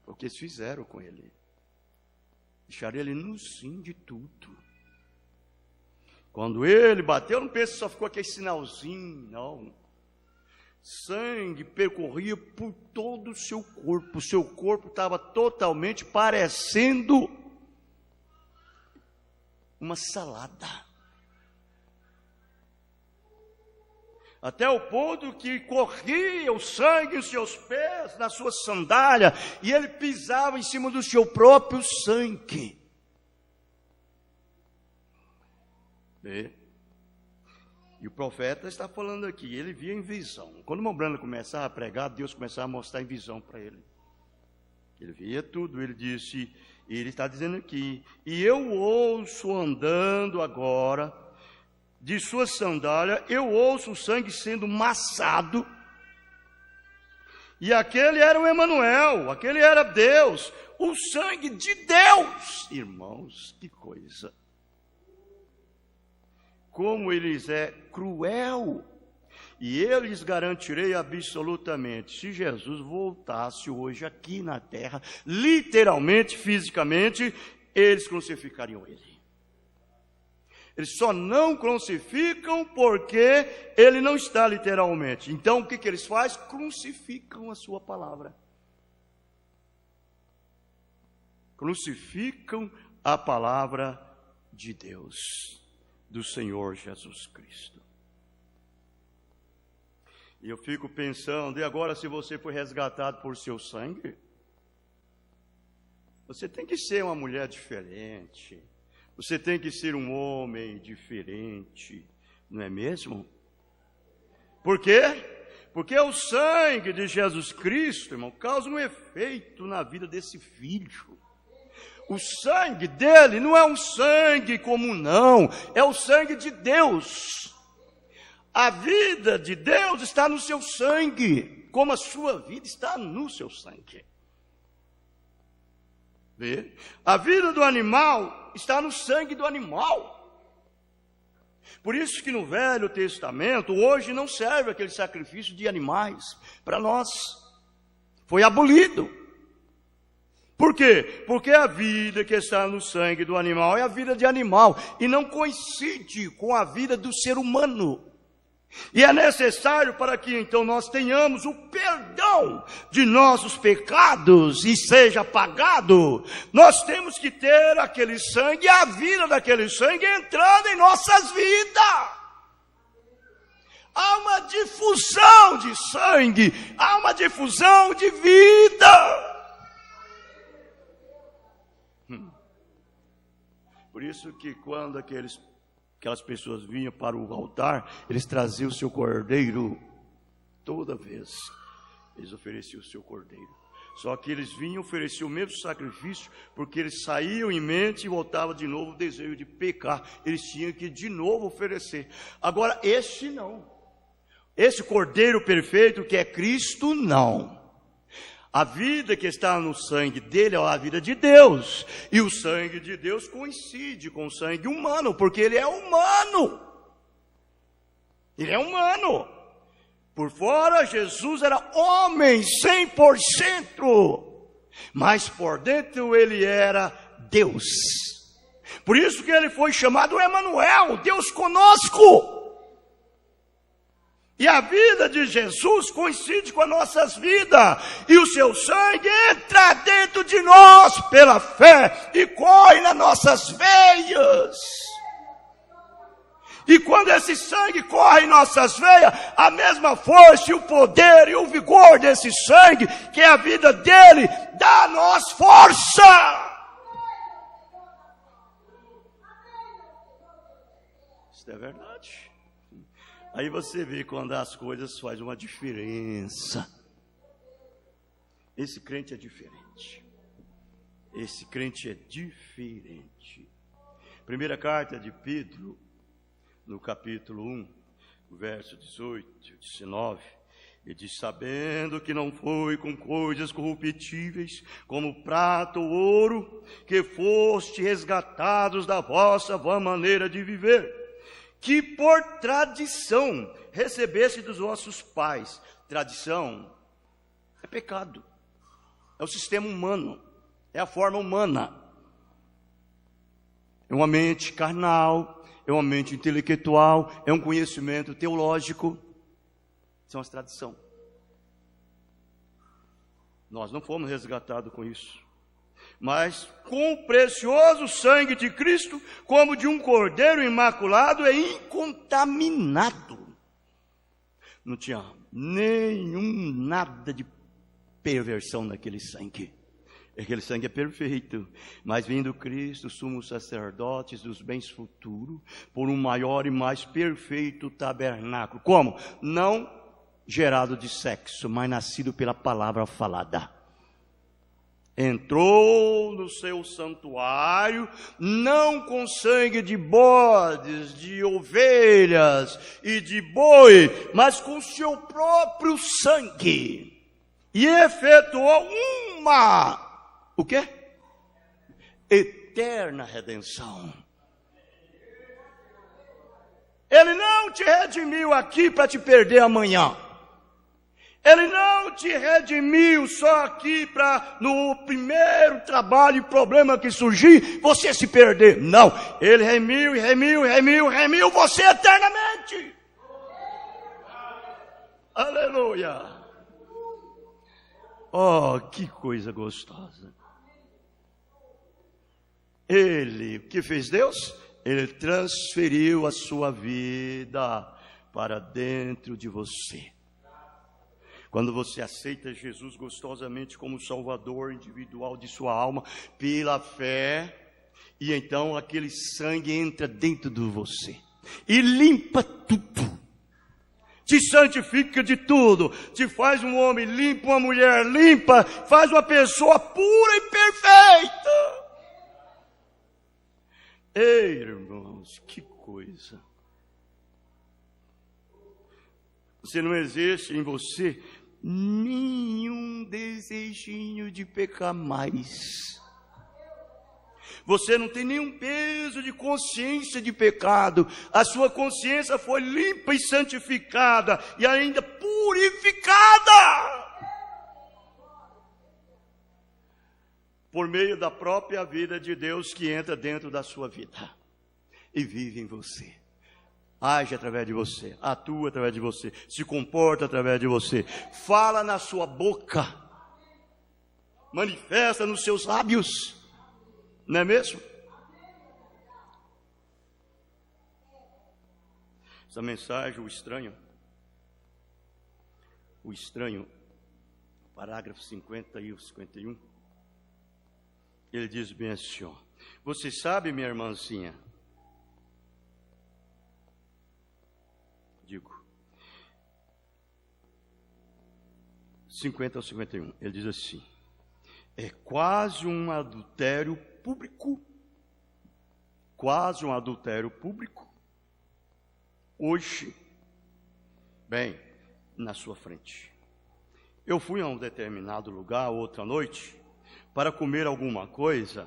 O que eles fizeram com ele? Deixaram ele nu, sim, de tudo. Quando ele bateu, não pensa que só ficou aquele sinalzinho, não. Sangue percorria por todo o seu corpo. O seu corpo estava totalmente parecendo uma salada. até o ponto que corria o sangue em seus pés, na sua sandália, e ele pisava em cima do seu próprio sangue. E o profeta está falando aqui, ele via em visão. Quando o irmão Branham começava a pregar, Deus começava a mostrar em visão para ele. Ele via tudo, ele disse, e ele está dizendo aqui, e eu ouço andando agora, de sua sandália, eu ouço o sangue sendo massado, e aquele era o Emanuel, aquele era Deus, o sangue de Deus. Irmãos, que coisa! Como eles é cruel, e eu lhes garantirei absolutamente, se Jesus voltasse hoje aqui na terra, literalmente, fisicamente, eles crucificariam ele. Eles só não crucificam porque ele não está literalmente. Então o que eles fazem? Crucificam a sua palavra. Crucificam a palavra de Deus, do Senhor Jesus Cristo. E eu fico pensando, e agora se você foi resgatado por seu sangue, você tem que ser uma mulher diferente, você tem que ser um homem diferente, não é mesmo? Por quê? Porque o sangue de Jesus Cristo, irmão, causa um efeito na vida desse filho. O sangue dele não é um sangue comum, não, é o sangue de Deus. A vida de Deus está no seu sangue, como a sua vida está no seu sangue. Vê? A vida do animal está no sangue do animal. Por isso que no Velho Testamento, hoje não serve aquele sacrifício de animais para nós. Foi abolido. Por quê? Porque a vida que está no sangue do animal é a vida de animal e não coincide com a vida do ser humano. E é necessário para que então nós tenhamos o perdão de nossos pecados e seja pagado, nós temos que ter aquele sangue e a vida daquele sangue entrando em nossas vidas. Há uma difusão de sangue, há uma difusão de vida. Por isso que quando aquelas pessoas vinham para o altar, eles traziam o seu cordeiro. Toda vez eles ofereciam o seu cordeiro. Só que eles vinham oferecer o mesmo sacrifício, porque eles saíam em mente e voltava de novo o desejo de pecar. Eles tinham que de novo oferecer. Agora este não. Esse cordeiro perfeito que é Cristo, não. A vida que está no sangue dele é a vida de Deus. E o sangue de Deus coincide com o sangue humano, porque ele é humano. Ele é humano. Por fora, Jesus era homem 100%. Mas por dentro ele era Deus. Por isso que ele foi chamado Emanuel, Deus conosco. E a vida de Jesus coincide com as nossas vidas. E o seu sangue entra dentro de nós pela fé e corre nas nossas veias. E quando esse sangue corre em nossas veias, a mesma força e o poder e o vigor desse sangue, que é a vida dele, dá a nós força. Isso é verdade. Aí você vê quando as coisas fazem uma diferença. Esse crente é diferente. Esse crente é diferente. Primeira carta de Pedro, no capítulo 1, verso 18 e 19, ele diz: sabendo que não foi com coisas corruptíveis, como prata ou ouro, que foste resgatados da vossa vã maneira de viver, que por tradição recebesse dos vossos pais. Tradição é pecado, é o sistema humano, é a forma humana, é uma mente carnal, é uma mente intelectual, é um conhecimento teológico, são as tradições. Nós não fomos resgatados com isso, mas com o precioso sangue de Cristo, como de um cordeiro imaculado e incontaminado. Não tinha nada de perversão naquele sangue. Aquele sangue é perfeito, mas vindo Cristo, sumos sacerdotes dos bens futuros, por um maior e mais perfeito tabernáculo. Como? Não gerado de sexo, mas nascido pela palavra falada. Entrou no seu santuário, não com sangue de bodes, de ovelhas e de boi, mas com seu próprio sangue. E efetuou o quê? Eterna redenção. Ele não te redimiu aqui para te perder amanhã. Ele não te redimiu só aqui para no primeiro trabalho e problema que surgir, você se perder. Não, Ele remiu você eternamente. Aleluia. Oh, que coisa gostosa. Ele, o que fez Deus? Ele transferiu a sua vida para dentro de você. Quando você aceita Jesus gostosamente como Salvador individual de sua alma, pela fé, e então aquele sangue entra dentro de você e limpa tudo, te santifica de tudo, te faz um homem limpo, uma mulher limpa, faz uma pessoa pura e perfeita. Ei, irmãos, que coisa. Você não existe em você nenhum desejinho de pecar mais. Você não tem nenhum peso de consciência de pecado. A sua consciência foi limpa e santificada e ainda purificada por meio da própria vida de Deus que entra dentro da sua vida e vive em você. Age através de você, atua através de você, se comporta através de você, fala na sua boca, manifesta nos seus lábios, não é mesmo? Essa mensagem, o estranho, parágrafo 50 e 51, ele diz bem assim, ó, você sabe, minha irmãzinha, digo, 50 ao 51, ele diz assim, é quase um adultério público, hoje, bem, na sua frente. Eu fui a um determinado lugar, outra noite, para comer alguma coisa,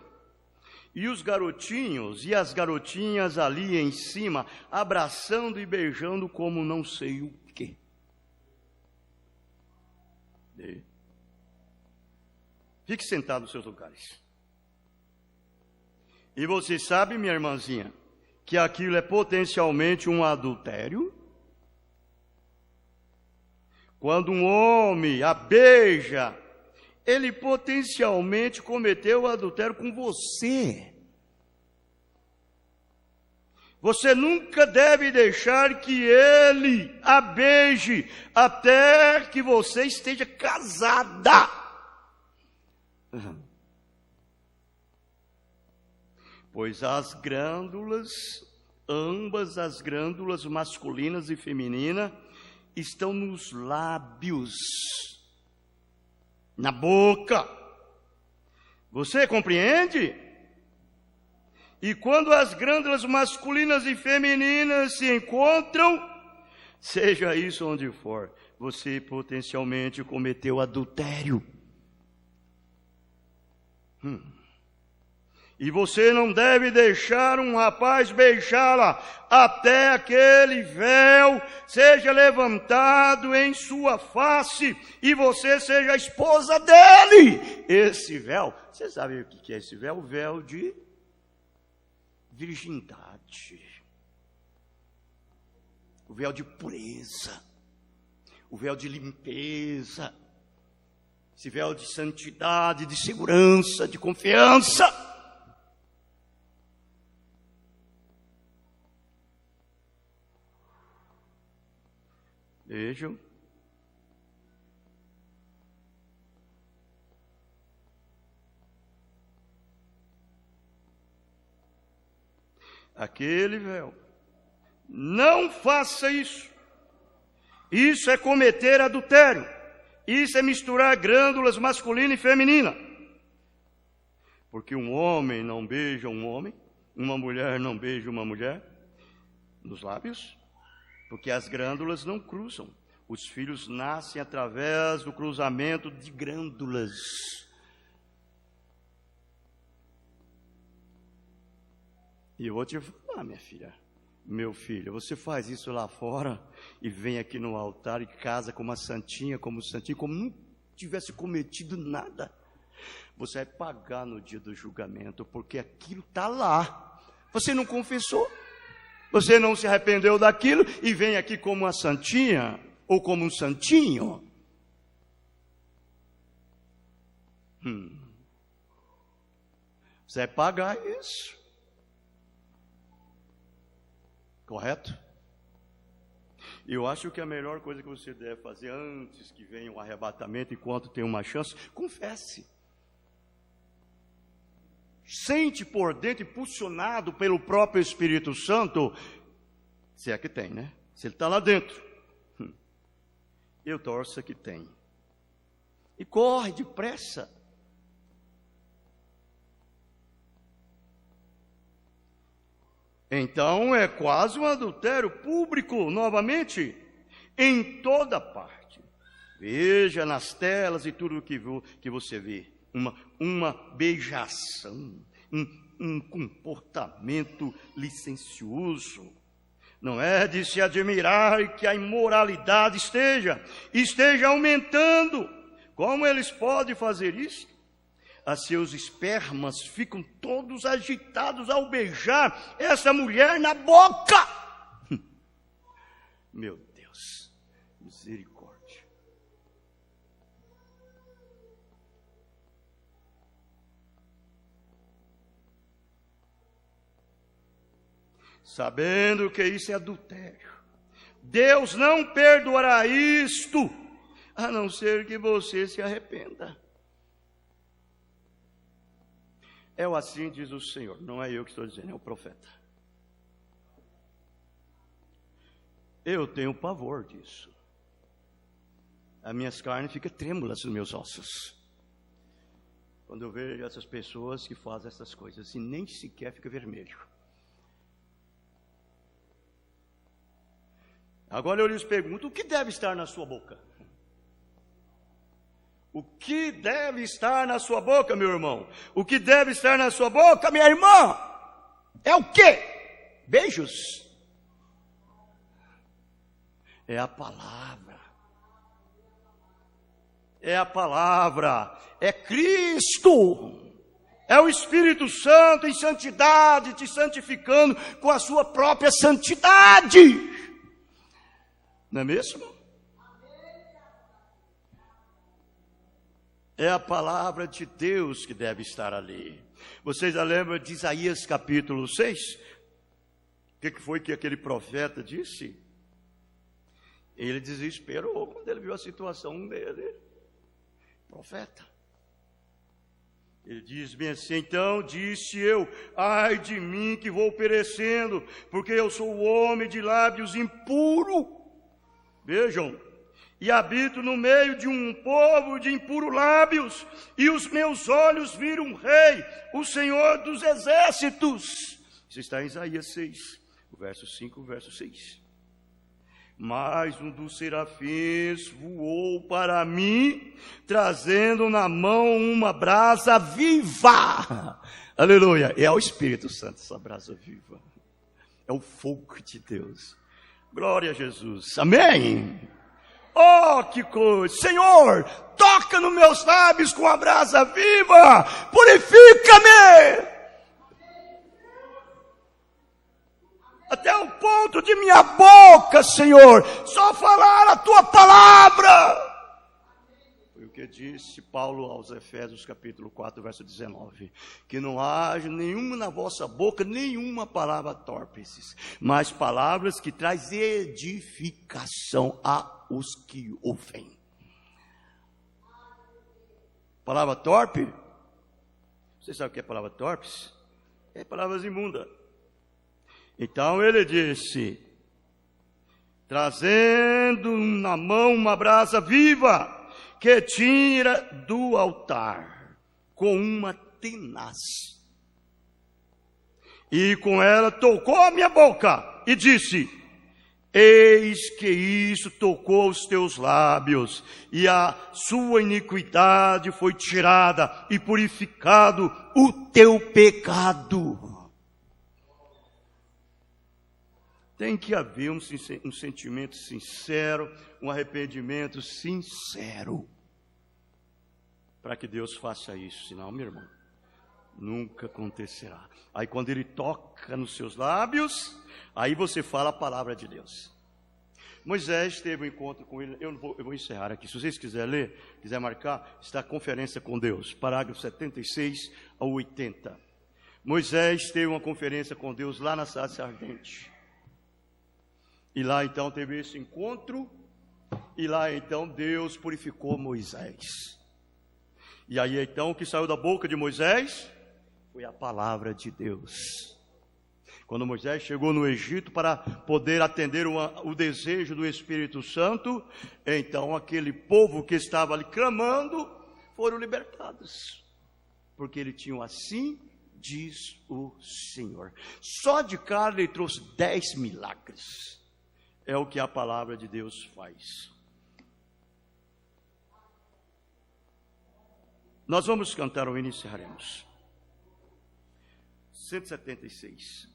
e os garotinhos e as garotinhas ali em cima, abraçando e beijando como não sei o quê. Fique sentado nos seus lugares. E você sabe, minha irmãzinha, que aquilo é potencialmente um adultério? Quando um homem a beija, ele potencialmente cometeu o adultério com você. Você nunca deve deixar que ele a beije até que você esteja casada. Pois as glândulas, ambas as glândulas masculinas e femininas, estão nos lábios, na boca. Você compreende? E quando as glândulas masculinas e femininas se encontram, seja isso onde for, você potencialmente cometeu adultério. E você não deve deixar um rapaz beijá-la até aquele véu seja levantado em sua face e você seja a esposa dele. Esse véu, você sabe o que é esse véu? O véu de virgindade, o véu de pureza, o véu de limpeza, esse véu de santidade, de segurança, de confiança. Vejam. Aquele véu. Não faça isso. Isso é cometer adultério. Isso é misturar glândulas masculina e feminina. Porque um homem não beija um homem, uma mulher não beija uma mulher nos lábios, porque as glândulas não cruzam. Os filhos nascem através do cruzamento de glândulas. E eu vou te falar, minha filha, meu filho, você faz isso lá fora e vem aqui no altar e casa como uma santinha, como um santinho, como não tivesse cometido nada. Você vai pagar no dia do julgamento, porque aquilo está lá. Você não confessou, você não se arrependeu daquilo e vem aqui como uma santinha ou como um santinho. Você vai pagar isso. Correto? Eu acho que a melhor coisa que você deve fazer antes que venha o arrebatamento, enquanto tem uma chance, confesse. Sente por dentro, impulsionado pelo próprio Espírito Santo, se é que tem, né? Se ele está lá dentro. Eu torço que tem. E corre depressa. Então é quase um adultério público, novamente, em toda parte. Veja nas telas e tudo que você vê. Uma beijação, um comportamento licencioso. Não é de se admirar que a imoralidade esteja aumentando. Como eles podem fazer isso? As seus espermas ficam todos agitados ao beijar essa mulher na boca. Meu Deus, misericórdia. Sabendo que isso é adultério, Deus não perdoará isto, a não ser que você se arrependa. É o assim diz o Senhor, não é eu que estou dizendo, é o profeta. Eu tenho pavor disso. As minhas carnes ficam trêmulas nos meus ossos. Quando eu vejo essas pessoas que fazem essas coisas, e nem sequer fica vermelho. Agora eu lhes pergunto, o que deve estar na sua boca? O que deve estar na sua boca, meu irmão? O que deve estar na sua boca, minha irmã? É o quê? Beijos? É a palavra. É a palavra. É Cristo. É o Espírito Santo em santidade, te santificando com a sua própria santidade. Não é mesmo? É a palavra de Deus que deve estar ali. Vocês já lembram de Isaías capítulo 6? O que foi que aquele profeta disse? Ele desesperou quando ele viu a situação dele. Profeta. Ele diz bem assim, então disse eu, ai de mim que vou perecendo, porque eu sou o homem de lábios impuro. Vejam. E habito no meio de um povo de impuros lábios, e os meus olhos viram um rei, o Senhor dos exércitos. Isso está em Isaías 6, o verso 5, o verso 6. Mas um dos serafins voou para mim, trazendo na mão uma brasa viva. Aleluia, é o Espírito Santo, essa brasa viva. É o fogo de Deus. Glória a Jesus, amém. Oh, que coisa! Senhor, toca nos meus lábios com a brasa viva, purifica-me! Até o ponto de minha boca, Senhor, só falar a tua palavra. Foi o que que disse Paulo aos Efésios, capítulo 4, verso 19, que não haja nenhuma na vossa boca, nenhuma palavra torpes, mas palavras que traz edificação a os que ouvem. Palavra torpe, você sabe o que é palavra torpes? É palavras imundas. Então ele disse, trazendo na mão uma brasa viva, que tira do altar, com uma tenaz. E com ela tocou a minha boca, e disse, eis que isso tocou os teus lábios, e a sua iniquidade foi tirada, e purificado o teu pecado. Tem que haver um sentimento sincero, um arrependimento sincero, para que Deus faça isso, senão, meu irmão, nunca acontecerá. Aí quando Ele toca nos seus lábios, aí você fala a palavra de Deus. Moisés teve um encontro com ele, eu vou encerrar aqui, se vocês quiserem ler, quiser marcar, está a conferência com Deus, parágrafo 76 a 80. Moisés teve uma conferência com Deus lá na sarça ardente. E lá então teve esse encontro, e lá então Deus purificou Moisés. E aí então o que saiu da boca de Moisés foi a palavra de Deus. Quando Moisés chegou no Egito para poder atender o desejo do Espírito Santo, então aquele povo que estava ali clamando foram libertados. Porque ele tinha assim, diz o Senhor. Só de cara ele trouxe 10 milagres. É o que a palavra de Deus faz. Nós vamos cantar o hino e encerraremos. 176.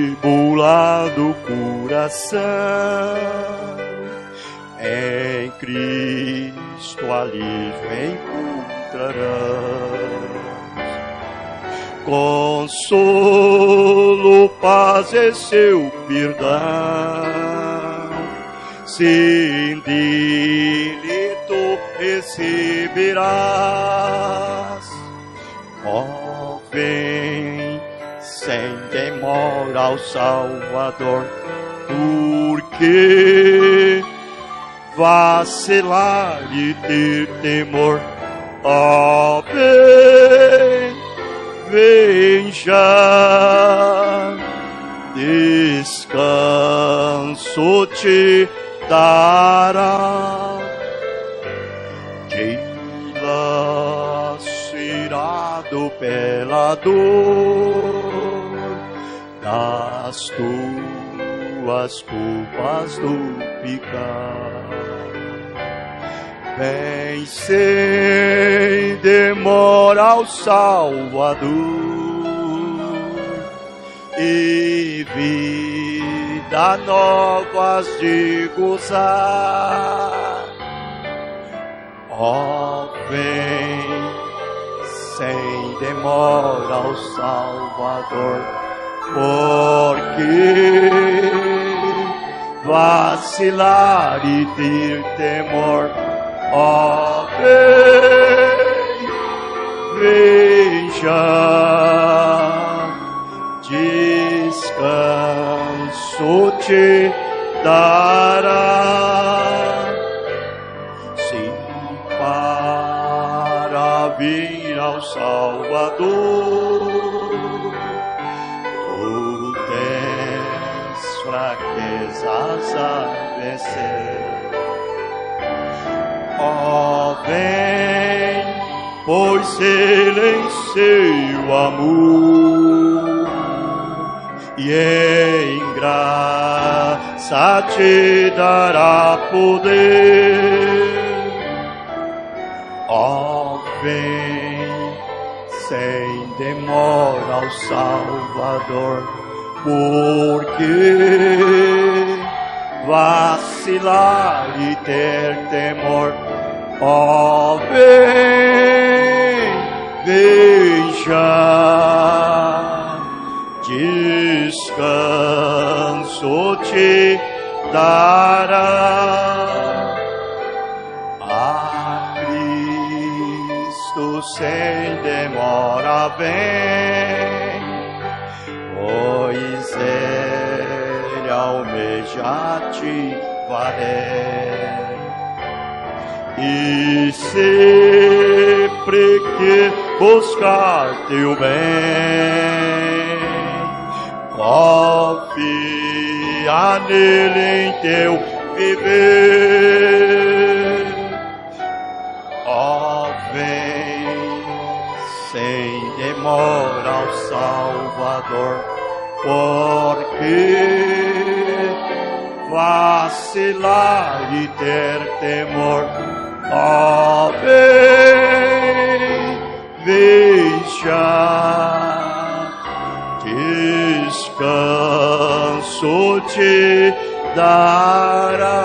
Atribulado coração, em Cristo alívio encontrarás. Consolo, paz e seu perdão, sim, dele tu receberás. Ó, vem sem demora ao Salvador, porque vacilar e ter temor. Ó, vem já, descanso te dará. Dilacerado pela dor das tuas culpas do pecado, vem sem demora ao Salvador, e vida novas de gozar. Ó, vem sem demora ao Salvador, porque vacilar e ter temor. Ó, vem já, descanso te dará. Sim, para vir ao Salvador, tu tens fraquezas a vencer. Ó, vem, pois Ele em seu amor e em graça te dará poder. Ó, vem sem demora ao Salvador, porque vacilar e ter temor. Ó, vem, veja, descanso te dará. A Cristo sem demora vem, pois Ele almeja te valer. E sempre que buscar teu bem, confia nele em teu viver. Ó, vem sem demora ao Salvador, porque vacilar e ter temor. Ó, vem, veja, descanso te dará.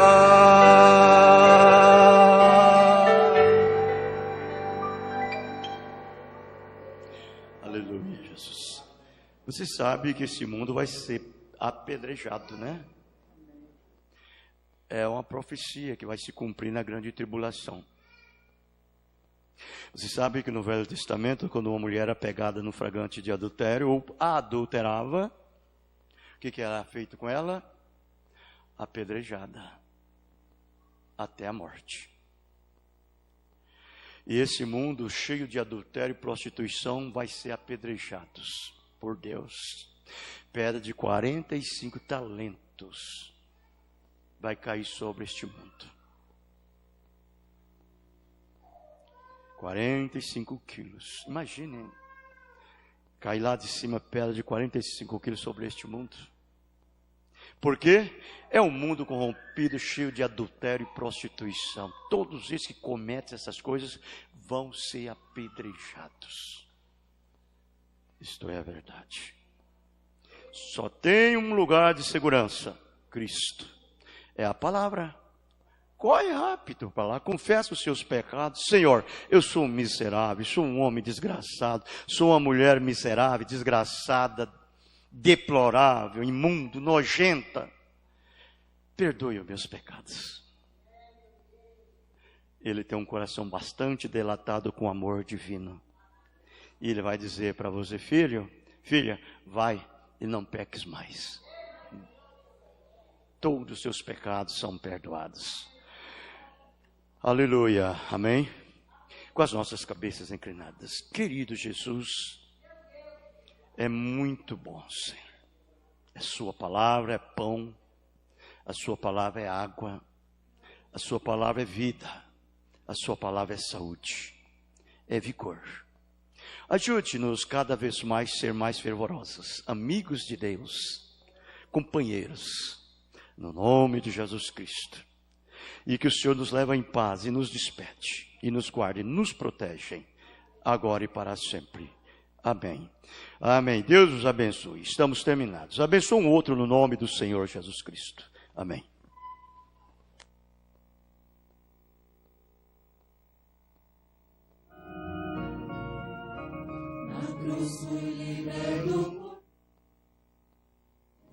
Aleluia, Jesus. Você sabe que esse mundo vai ser apedrejado, né? É uma profecia que vai se cumprir na grande tribulação. Você sabe que no Velho Testamento, quando uma mulher era pegada no flagrante de adultério ou adulterava, o que era feito com ela? Apedrejada até a morte. E esse mundo cheio de adultério e prostituição vai ser apedrejados por Deus. Pedra de 45 talentos vai cair sobre este mundo. 45 quilos. Imaginem, cair lá de cima pedra de 45 quilos sobre este mundo. Por quê? É um mundo corrompido, cheio de adultério e prostituição. Todos esses que cometem essas coisas vão ser apedrejados. Isto é a verdade. Só tem um lugar de segurança: Cristo. É a palavra. Corre rápido para lá, confessa os seus pecados. Senhor, eu sou um miserável, sou um homem desgraçado, sou uma mulher miserável, desgraçada, deplorável, imundo, nojenta. Perdoe os meus pecados. Ele tem um coração bastante delatado com amor divino. E ele vai dizer para você: filho, filha, vai e não peques mais. Todos os seus pecados são perdoados. Aleluia, amém? Com as nossas cabeças inclinadas. Querido Jesus, é muito bom, Senhor. A sua palavra é pão, a sua palavra é água, a sua palavra é vida, a sua palavra é saúde, é vigor. Ajude-nos cada vez mais a ser mais fervorosos, amigos de Deus, companheiros, no nome de Jesus Cristo. E que o Senhor nos leve em paz e nos despede, e nos guarde, e nos protege, agora e para sempre. Amém. Amém. Deus os abençoe. Estamos terminados. Abençoe um outro no nome do Senhor Jesus Cristo. Amém. Na cruz fui liberto,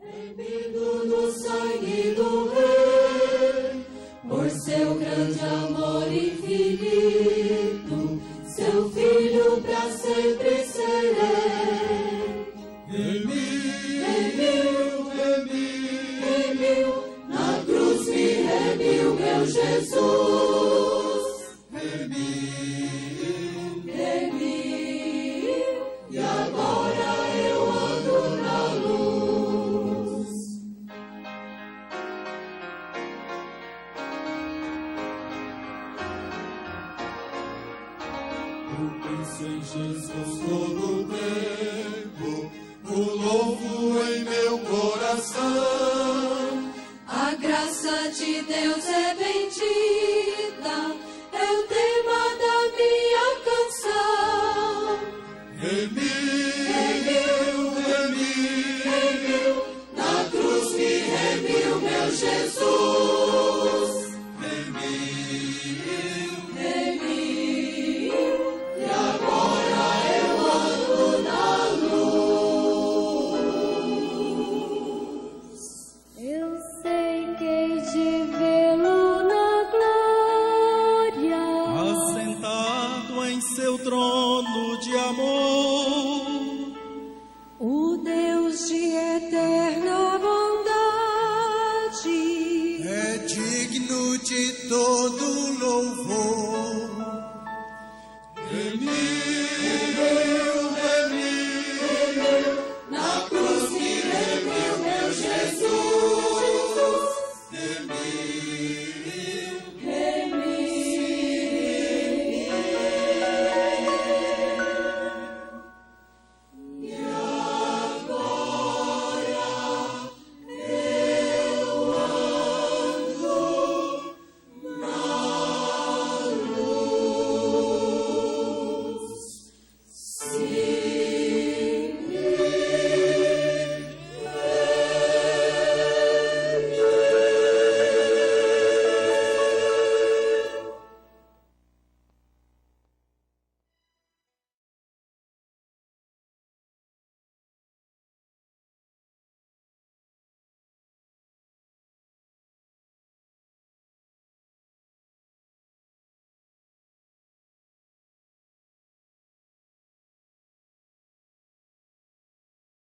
remido do sangue do Rei, por seu grande amor infinito, seu Filho pra sempre serei. Remiu, na cruz me remiu meu Jesus. Remiu, e agora eu ando na luz. Eu penso em Jesus todo o tempo, o louvo em meu coração. A graça de Deus é bendita, é o tema da minha canção. Remiu, na cruz me remiu meu Jesus. Remiu, e agora eu ando na luz. Eu sei que hei de vê-lo na glória, Assentado em seu trono de amor, o Deus de eterna bondade. é digno de todo louvor.